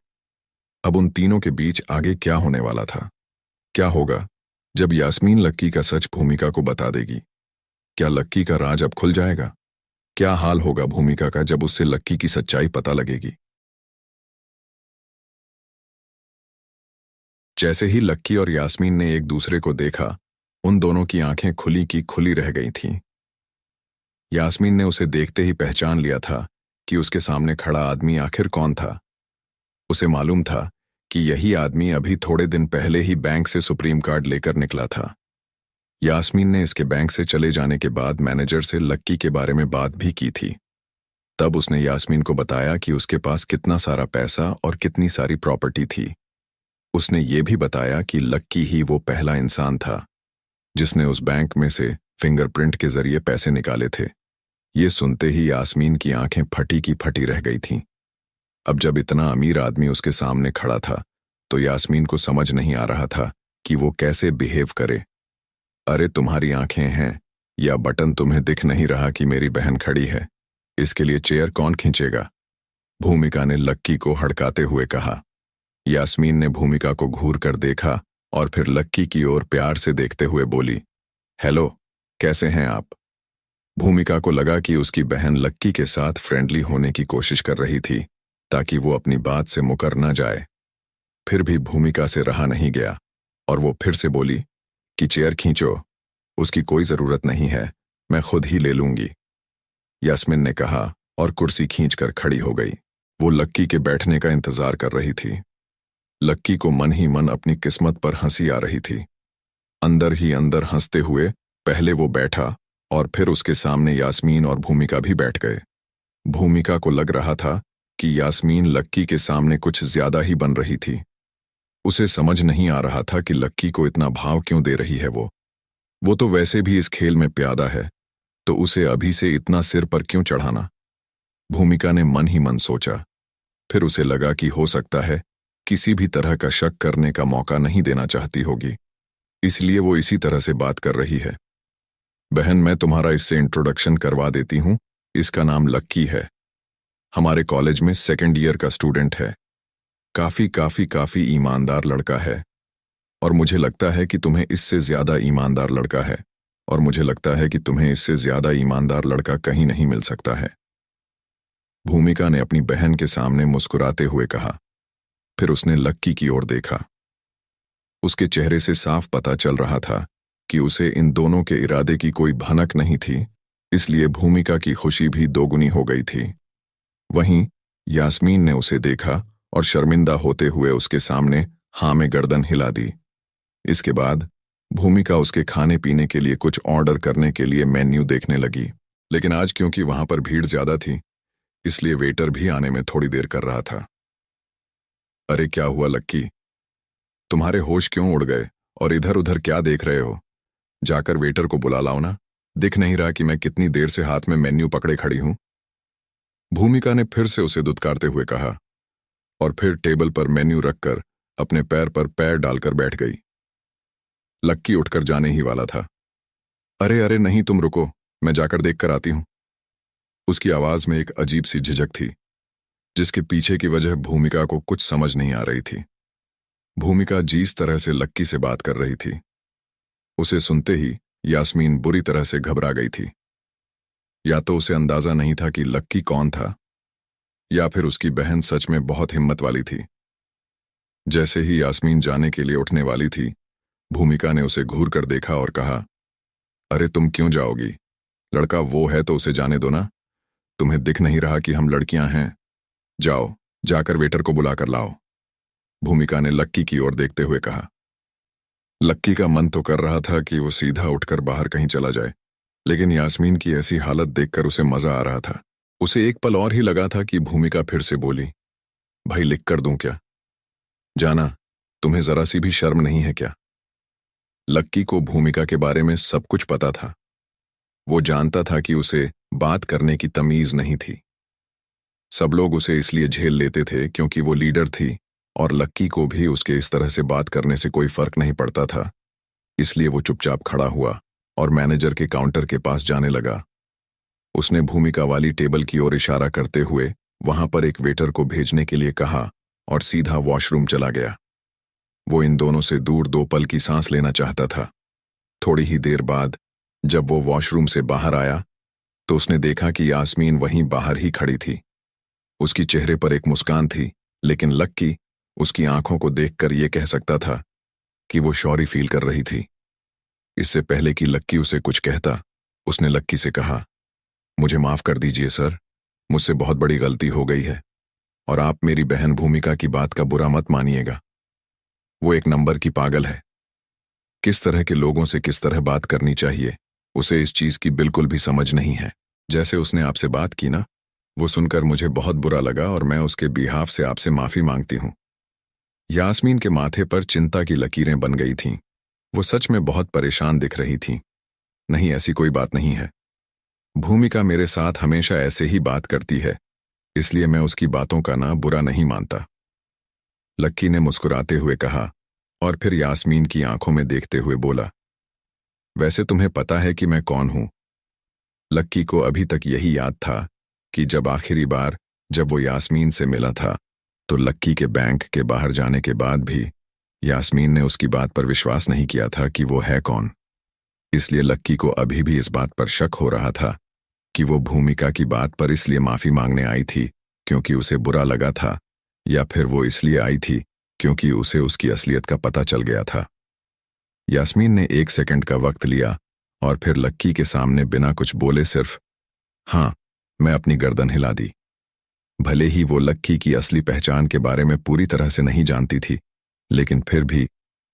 अब उन तीनों के बीच आगे क्या होने वाला था? क्या होगा जब यास्मीन लक्की का सच भूमिका को बता देगी? क्या लक्की का राज अब खुल जाएगा? क्या हाल होगा भूमिका का जब उससे लक्की की सच्चाई पता लगेगी? जैसे ही लक्की और यास्मीन ने एक दूसरे को देखा, उन दोनों की आंखें खुली की खुली रह गई थीं। यास्मीन ने उसे देखते ही पहचान लिया था कि उसके सामने खड़ा आदमी आखिर कौन था। उसे मालूम था कि यही आदमी अभी थोड़े दिन पहले ही बैंक से सुप्रीम कार्ड लेकर निकला था। यास्मीन ने इसके बैंक से चले जाने के बाद मैनेजर से लक्की के बारे में बात भी की थी। तब उसने यास्मीन को बताया कि उसके पास कितना सारा पैसा और कितनी सारी प्रॉपर्टी थी। उसने ये भी बताया कि लक्की ही वो पहला इंसान था जिसने उस बैंक में से फिंगरप्रिंट के जरिए पैसे निकाले थे। ये सुनते ही यास्मीन की आंखें फटी की फटी रह गई थीं। अब जब इतना अमीर आदमी उसके सामने खड़ा था तो यास्मीन को समझ नहीं आ रहा था कि वो कैसे बिहेव करे। अरे तुम्हारी आंखें हैं या बटन तुम्हें दिख नहीं रहा कि मेरी बहन खड़ी है? इसके लिए चेयर कौन खींचेगा? भूमिका ने लक्की को हड़काते हुए कहा। यास्मीन ने भूमिका को घूर कर देखा और फिर लक्की की ओर प्यार से देखते हुए बोली, हेलो, कैसे हैं आप? भूमिका को लगा कि उसकी बहन लक्की के साथ फ्रेंडली होने की कोशिश कर रही थी ताकि वो अपनी बात से मुकर न जाए। फिर भी भूमिका से रहा नहीं गया और वो फिर से बोली कि चेयर खींचो, उसकी कोई जरूरत नहीं है, मैं खुद ही ले लूंगी। यास्मीन ने कहा और कुर्सी खींचकर खड़ी हो गई। वो लक्की के बैठने का इंतजार कर रही थी। लक्की को मन ही मन अपनी किस्मत पर हंसी आ रही थी। अंदर ही अंदर हंसते हुए पहले वो बैठा और फिर उसके सामने यास्मीन और भूमिका भी बैठ गए। भूमिका को लग रहा था कि यास्मीन लक्की के सामने कुछ ज्यादा ही बन रही थी। उसे समझ नहीं आ रहा था कि लक्की को इतना भाव क्यों दे रही है। वो तो वैसे भी इस खेल में प्यादा है, तो उसे अभी से इतना सिर पर क्यों चढ़ाना? भूमिका ने मन ही मन सोचा। फिर उसे लगा कि हो सकता है किसी भी तरह का शक करने का मौका नहीं देना चाहती होगी, इसलिए वो इसी तरह से बात कर रही है। बहन, मैं तुम्हारा इससे इंट्रोडक्शन करवा देती हूँ, इसका नाम लक्की है। हमारे कॉलेज में सेकेंड ईयर का स्टूडेंट है। काफी काफी काफी ईमानदार लड़का है और मुझे लगता है कि तुम्हें इससे ज्यादा ईमानदार लड़का है और मुझे लगता है कि तुम्हें इससे ज्यादा ईमानदार लड़का कहीं नहीं मिल सकता है। भूमिका ने अपनी बहन के सामने मुस्कुराते हुए कहा। फिर उसने लक्की की ओर देखा। उसके चेहरे से साफ पता चल रहा था कि उसे इन दोनों के इरादे की कोई भनक नहीं थी, इसलिए भूमिका की खुशी भी दोगुनी हो गई थी। वहीं यास्मीन ने उसे देखा और शर्मिंदा होते हुए उसके सामने हाँ में गर्दन हिला दी। इसके बाद भूमिका उसके खाने पीने के लिए कुछ ऑर्डर करने के लिए मेन्यू देखने लगी, लेकिन आज क्योंकि वहां पर भीड़ ज्यादा थी इसलिए वेटर भी आने में थोड़ी देर कर रहा था। अरे क्या हुआ लक्की, तुम्हारे होश क्यों उड़ गए और इधर उधर क्या देख रहे हो? जाकर वेटर को बुला लाओ ना। दिख नहीं रहा कि मैं कितनी देर से हाथ में मेन्यू पकड़े खड़ी हूं? भूमिका ने फिर से उसे दुत्कारते हुए कहा और फिर टेबल पर मेन्यू रखकर अपने पैर पर पैर डालकर बैठ गई। लक्की उठकर जाने ही वाला था। अरे अरे नहीं, तुम रुको, मैं जाकर देख कर आती हूं। उसकी आवाज में एक अजीब सी झिझक थी, जिसके पीछे की वजह भूमिका को कुछ समझ नहीं आ रही थी। भूमिका जिस तरह से लक्की से बात कर रही थी, उसे सुनते ही यास्मीन बुरी तरह से घबरा गई थी। या तो उसे अंदाजा नहीं था कि लक्की कौन था, या फिर उसकी बहन सच में बहुत हिम्मत वाली थी। जैसे ही यास्मीन जाने के लिए उठने वाली थी, भूमिका ने उसे घूर कर देखा और कहा, अरे तुम क्यों जाओगी? लड़का वो है तो उसे जाने दो ना। तुम्हें दिख नहीं रहा कि हम लड़कियां हैं? जाओ, जाकर वेटर को बुला कर लाओ। भूमिका ने लक्की की ओर देखते हुए कहा। लक्की का मन तो कर रहा था कि वो सीधा उठकर बाहर कहीं चला जाए, लेकिन यास्मीन की ऐसी हालत देखकर उसे मजा आ रहा था। उसे एक पल और ही लगा था कि भूमिका फिर से बोली, भाई लिख कर दूं क्या? जाना, तुम्हें जरा सी भी शर्म नहीं है क्या? लक्की को भूमिका के बारे में सब कुछ पता था। वो जानता था कि उसे बात करने की तमीज नहीं थी। सब लोग उसे इसलिए झेल लेते थे क्योंकि वो लीडर थी, और लक्की को भी उसके इस तरह से बात करने से कोई फर्क नहीं पड़ता था। इसलिए वो चुपचाप खड़ा हुआ और मैनेजर के काउंटर के पास जाने लगा। उसने भूमिका वाली टेबल की ओर इशारा करते हुए वहां पर एक वेटर को भेजने के लिए कहा और सीधा वॉशरूम चला गया। वो इन दोनों से दूर 2 पल की सांस लेना चाहता था। थोड़ी ही देर बाद जब वो वॉशरूम से बाहर आया तो उसने देखा कि यास्मीन वहीं बाहर ही खड़ी थी। उसकी चेहरे पर एक मुस्कान थी, लेकिन लक्की उसकी आंखों को देखकर यह कह सकता था कि वो शॉरी फील कर रही थी। इससे पहले कि लक्की उसे कुछ कहता, उसने लक्की से कहा, मुझे माफ कर दीजिए सर, मुझसे बहुत बड़ी गलती हो गई है, और आप मेरी बहन भूमिका की बात का बुरा मत मानिएगा। वो एक नंबर की पागल है। किस तरह के लोगों से किस तरह बात करनी चाहिए, उसे इस चीज की बिल्कुल भी समझ नहीं है। जैसे उसने आपसे बात की ना, वो सुनकर मुझे बहुत बुरा लगा और मैं उसके बिहाफ से आपसे माफी मांगती हूं। यास्मीन के माथे पर चिंता की लकीरें बन गई थीं। वो सच में बहुत परेशान दिख रही थी। नहीं, ऐसी कोई बात नहीं है। भूमिका मेरे साथ हमेशा ऐसे ही बात करती है, इसलिए मैं उसकी बातों का ना बुरा नहीं मानता। लक्की ने मुस्कुराते हुए कहा और फिर यास्मीन की आंखों में देखते हुए बोला, वैसे तुम्हें पता है कि मैं कौन हूं? लक्की को अभी तक यही याद था कि जब आखिरी बार जब वो यास्मीन से मिला था, तो लक्की के बैंक के बाहर जाने के बाद भी यास्मीन ने उसकी बात पर विश्वास नहीं किया था कि वो है कौन। इसलिए लक्की को अभी भी इस बात पर शक हो रहा था कि वो भूमिका की बात पर इसलिए माफी मांगने आई थी क्योंकि उसे बुरा लगा था, या फिर वो इसलिए आई थी क्योंकि उसे उसकी असलियत का पता चल गया था। यास्मीन ने 1 सेकंड का वक्त लिया और फिर लक्की के सामने बिना कुछ बोले सिर्फ हाँ, मैं अपनी गर्दन हिला दी। भले ही वो लक्की की असली पहचान के बारे में पूरी तरह से नहीं जानती थी, लेकिन फिर भी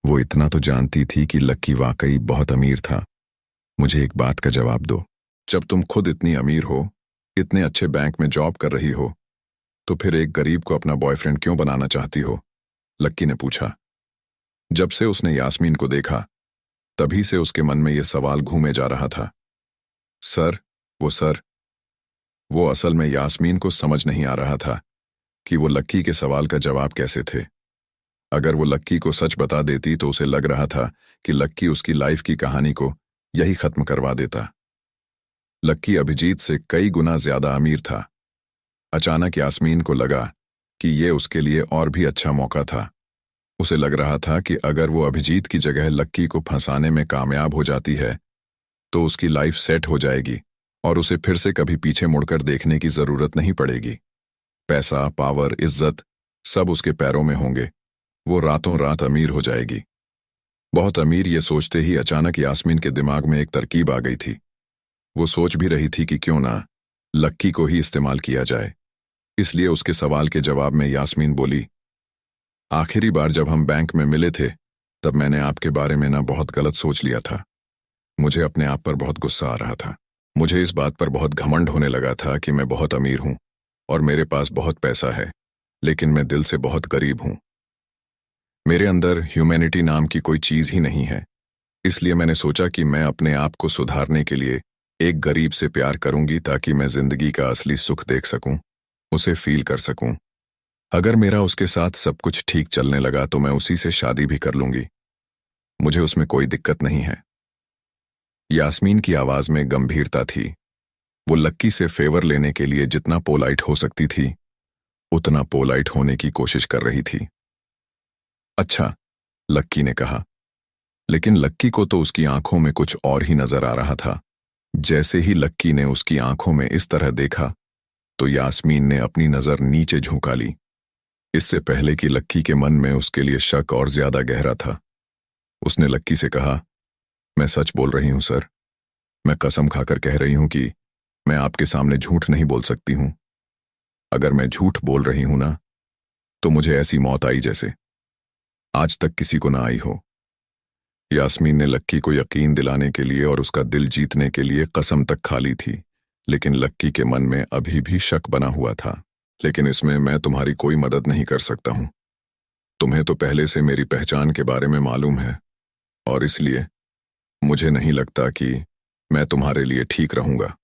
वो इतना तो जानती थी कि लक्की वाकई बहुत अमीर था। मुझे एक बात का जवाब दो, जब तुम खुद इतनी अमीर हो, इतने अच्छे बैंक में जॉब कर रही हो, तो फिर एक गरीब को अपना बॉयफ्रेंड क्यों बनाना चाहती हो? लक्की ने पूछा। जब से उसने यास्मीन को देखा, तभी से उसके मन में यह सवाल घूमे जा रहा था। सर, वो असल में यास्मीन को समझ नहीं आ रहा था कि वो लक्की के सवाल का जवाब कैसे थे। अगर वो लक्की को सच बता देती तो उसे लग रहा था कि लक्की उसकी लाइफ की कहानी को यही खत्म करवा देता। लक्की अभिजीत से कई गुना ज्यादा अमीर था। अचानक यास्मीन को लगा कि ये उसके लिए और भी अच्छा मौका था। उसे लग रहा था कि अगर वो अभिजीत की जगह लक्की को फंसाने में कामयाब हो जाती है, तो उसकी लाइफ सेट हो जाएगी और उसे फिर से कभी पीछे मुड़कर देखने की जरूरत नहीं पड़ेगी। पैसा, पावर, इज्जत सब उसके पैरों में होंगे। वो रातों रात अमीर हो जाएगी। बहुत अमीर, ये सोचते ही अचानक यास्मीन के दिमाग में एक तरकीब आ गई थी। वो सोच भी रही थी कि क्यों ना लक्की को ही इस्तेमाल किया जाए। इसलिए उसके सवाल के जवाब में यास्मीन बोली, आखिरी बार जब हम बैंक में मिले थे, तब मैंने आपके बारे में ना बहुत गलत सोच लिया था। मुझे अपने आप पर बहुत गुस्सा आ रहा था। मुझे इस बात पर बहुत घमंड होने लगा था कि मैं बहुत अमीर हूं और मेरे पास बहुत पैसा है, लेकिन मैं दिल से बहुत गरीब हूं। मेरे अंदर ह्यूमैनिटी नाम की कोई चीज ही नहीं है। इसलिए मैंने सोचा कि मैं अपने आप को सुधारने के लिए एक गरीब से प्यार करूंगी ताकि मैं जिंदगी का असली सुख देख सकूं, उसे फील कर सकूं। अगर मेरा उसके साथ सब कुछ ठीक चलने लगा तो मैं उसी से शादी भी कर लूंगी। मुझे उसमें कोई दिक्कत नहीं है। यास्मीन की आवाज में गंभीरता थी। वो लक्की से फेवर लेने के लिए जितना पोलाइट हो सकती थी उतना पोलाइट होने की कोशिश कर रही थी। अच्छा, लक्की ने कहा। लेकिन लक्की को तो उसकी आंखों में कुछ और ही नजर आ रहा था। जैसे ही लक्की ने उसकी आंखों में इस तरह देखा तो यास्मीन ने अपनी नजर नीचे झुका ली। इससे पहले कि लक्की के मन में उसके लिए शक और ज्यादा गहरा था, उसने लक्की से कहा, मैं सच बोल रही हूं सर। मैं कसम खाकर कह रही हूं कि मैं आपके सामने झूठ नहीं बोल सकती हूं। अगर मैं झूठ बोल रही हूं ना, तो मुझे ऐसी मौत आई जैसे आज तक किसी को ना आई हो। यास्मीन ने लक्की को यकीन दिलाने के लिए और उसका दिल जीतने के लिए कसम तक खा ली थी, लेकिन लक्की के मन में अभी भी शक बना हुआ था। लेकिन इसमें मैं तुम्हारी कोई मदद नहीं कर सकता हूं। तुम्हें तो पहले से मेरी पहचान के बारे में मालूम है और इसलिए मुझे नहीं लगता कि मैं तुम्हारे लिए ठीक रहूंगा।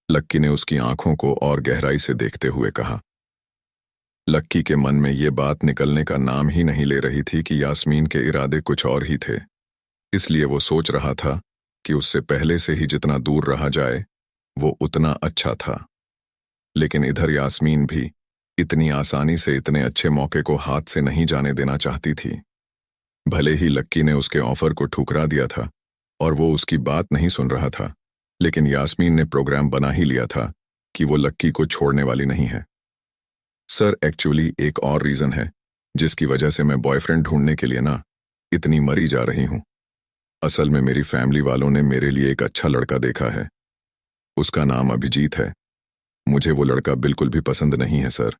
लक्की ने उसकी आंखों को और गहराई से देखते हुए कहा। लक्की के मन में ये बात निकलने का नाम ही नहीं ले रही थी कि यास्मीन के इरादे कुछ और ही थे। इसलिए वो सोच रहा था कि उससे पहले से ही जितना दूर रहा जाए वो उतना अच्छा था। लेकिन इधर यास्मीन भी इतनी आसानी से इतने अच्छे मौके को हाथ से नहीं जाने देना चाहती थी। भले ही लक्की ने उसके ऑफर को ठुकरा दिया था और वो उसकी बात नहीं सुन रहा था, लेकिन यास्मीन ने प्रोग्राम बना ही लिया था कि वो लक्की को छोड़ने वाली नहीं है। सर, एक्चुअली एक और रीजन है जिसकी वजह से मैं बॉयफ्रेंड ढूंढने के लिए ना इतनी मरी जा रही हूं। असल में मेरी फैमिली वालों ने मेरे लिए एक अच्छा लड़का देखा है। उसका नाम अभिजीत है। मुझे वो लड़का बिल्कुल भी पसंद नहीं है सर,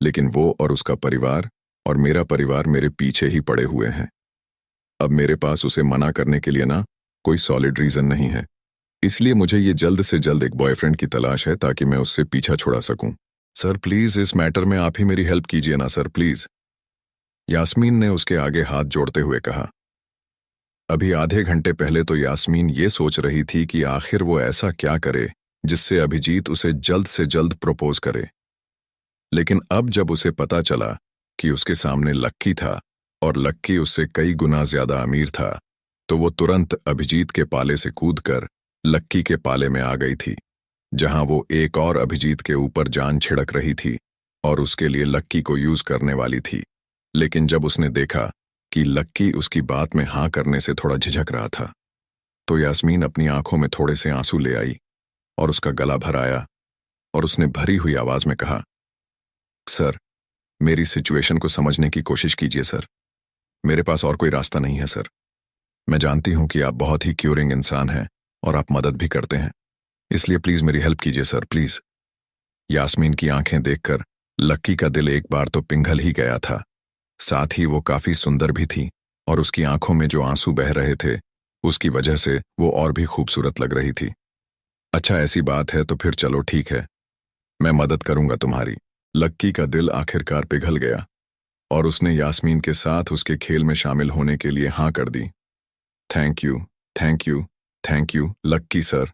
लेकिन वो और उसका परिवार और मेरा परिवार मेरे पीछे ही पड़े हुए हैं। अब मेरे पास उसे मना करने के लिए ना कोई सॉलिड रीजन नहीं है। इसलिए मुझे ये जल्द से जल्द एक बॉयफ्रेंड की तलाश है ताकि मैं उससे पीछा छुड़ा सकूं। सर प्लीज इस मैटर में आप ही मेरी हेल्प कीजिए ना सर, प्लीज। यास्मीन ने उसके आगे हाथ जोड़ते हुए कहा। अभी आधे घंटे पहले तो यास्मीन ये सोच रही थी कि आखिर वो ऐसा क्या करे जिससे अभिजीत उसे जल्द से जल्द प्रपोज करे। लेकिन अब जब उसे पता चला कि उसके सामने लक्की था और लक्की उससे कई गुना ज्यादा अमीर था, तो वो तुरंत अभिजीत के पाले से कूदकर लक्की के पाले में आ गई थी, जहां वो एक और अभिजीत के ऊपर जान छिड़क रही थी और उसके लिए लक्की को यूज करने वाली थी। लेकिन जब उसने देखा कि लक्की उसकी बात में हाँ करने से थोड़ा झिझक रहा था, तो यास्मीन अपनी आंखों में थोड़े से आंसू ले आई और उसका गला भराया और उसने भरी हुई आवाज में कहा, सर, मेरी सिचुएशन को समझने की कोशिश कीजिए सर। मेरे पास और कोई रास्ता नहीं है सर। मैं जानती हूं कि आप बहुत ही क्यूरिंग इंसान हैं और आप मदद भी करते हैं, इसलिए प्लीज मेरी हेल्प कीजिए सर, प्लीज। यास्मीन की आंखें देखकर लक्की का दिल एक बार तो पिघल ही गया था। साथ ही वो काफी सुंदर भी थी और उसकी आंखों में जो आंसू बह रहे थे उसकी वजह से वो और भी खूबसूरत लग रही थी। अच्छा, ऐसी बात है तो फिर चलो ठीक है, मैं मदद करूंगा तुम्हारी। लक्की का दिल आखिरकार पिघल गया और उसने यास्मीन के साथ उसके खेल में शामिल होने के लिए हाँ कर दी। Thank you, thank you, thank you lucky sir.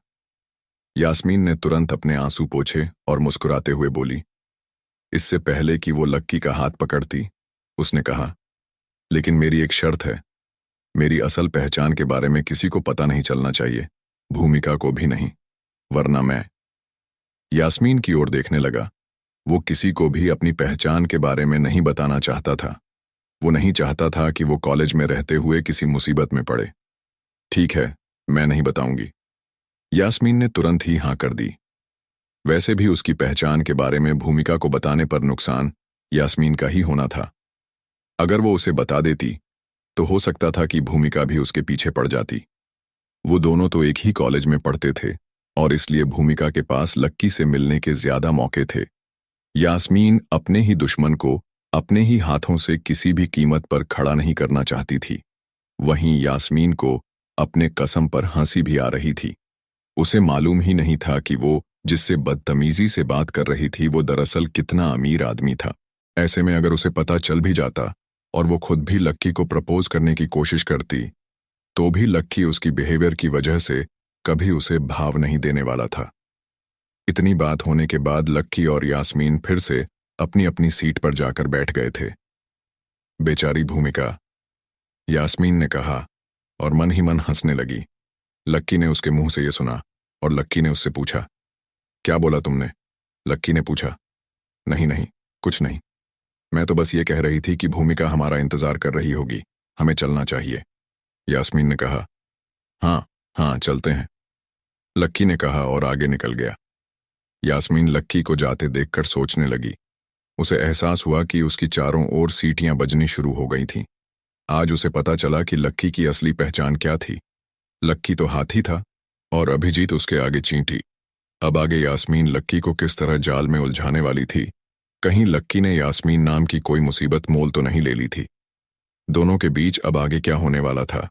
Yasmin ने तुरंत अपने आंसू पोंछे और मुस्कुराते हुए बोली। इससे पहले कि वो लक्की का हाथ पकड़ती, उसने कहा, लेकिन मेरी एक शर्त है। मेरी असल पहचान के बारे में किसी को पता नहीं चलना चाहिए, भूमिका को भी नहीं, वरना मैं। यास्मीन की ओर देखने लगा। वो किसी को भी अपनी पहचान के बारे में नहीं बताना चाहता था। वो नहीं चाहता था कि वो कॉलेज में रहते हुए किसी मुसीबत में पड़े। ठीक है, मैं नहीं बताऊंगी। यास्मीन ने तुरंत ही हाँ कर दी। वैसे भी उसकी पहचान के बारे में भूमिका को बताने पर नुकसान यास्मीन का ही होना था। अगर वो उसे बता देती तो हो सकता था कि भूमिका भी उसके पीछे पड़ जाती। वो दोनों तो एक ही कॉलेज में पढ़ते थे और इसलिए भूमिका के पास लक्की से मिलने के ज्यादा मौके थे। यास्मीन अपने ही दुश्मन को अपने ही हाथों से किसी भी कीमत पर खड़ा नहीं करना चाहती थी। वहीं यास्मीन को अपने कसम पर हंसी भी आ रही थी। उसे मालूम ही नहीं था कि वो जिससे बदतमीजी से बात कर रही थी वो दरअसल कितना अमीर आदमी था। ऐसे में अगर उसे पता चल भी जाता और वो खुद भी लक्की को प्रपोज करने की कोशिश करती, तो भी लक्की उसकी बिहेवियर की वजह से कभी उसे भाव नहीं देने वाला था। इतनी बात होने के बाद लक्की और यास्मीन फिर से अपनी अपनी सीट पर जाकर बैठ गए थे। बेचारी भूमिका, यास्मीन ने कहा और मन ही मन हंसने लगी। लक्की ने उसके मुंह से ये सुना और लक्की ने उससे पूछा, क्या बोला तुमने? लक्की ने पूछा, नहीं नहीं, कुछ नहीं, मैं तो बस ये कह रही थी कि भूमिका हमारा इंतजार कर रही होगी, हमें चलना चाहिए। यास्मीन ने कहा, हाँ हाँ चलते हैं, लक्की ने कहा और आगे निकल गया। यास्मीन लक्की को जाते देखकर सोचने लगी। उसे एहसास हुआ कि उसकी चारों ओर सीटियां बजनी शुरू हो गई थीं। आज उसे पता चला कि लक्की की असली पहचान क्या थी। लक्की तो हाथी था और अभिजीत उसके आगे चींटी। अब आगे यास्मीन लक्की को किस तरह जाल में उलझाने वाली थी। कहीं लक्की ने यास्मीन नाम की कोई मुसीबत मोल तो नहीं ले ली थी। दोनों के बीच अब आगे क्या होने वाला था,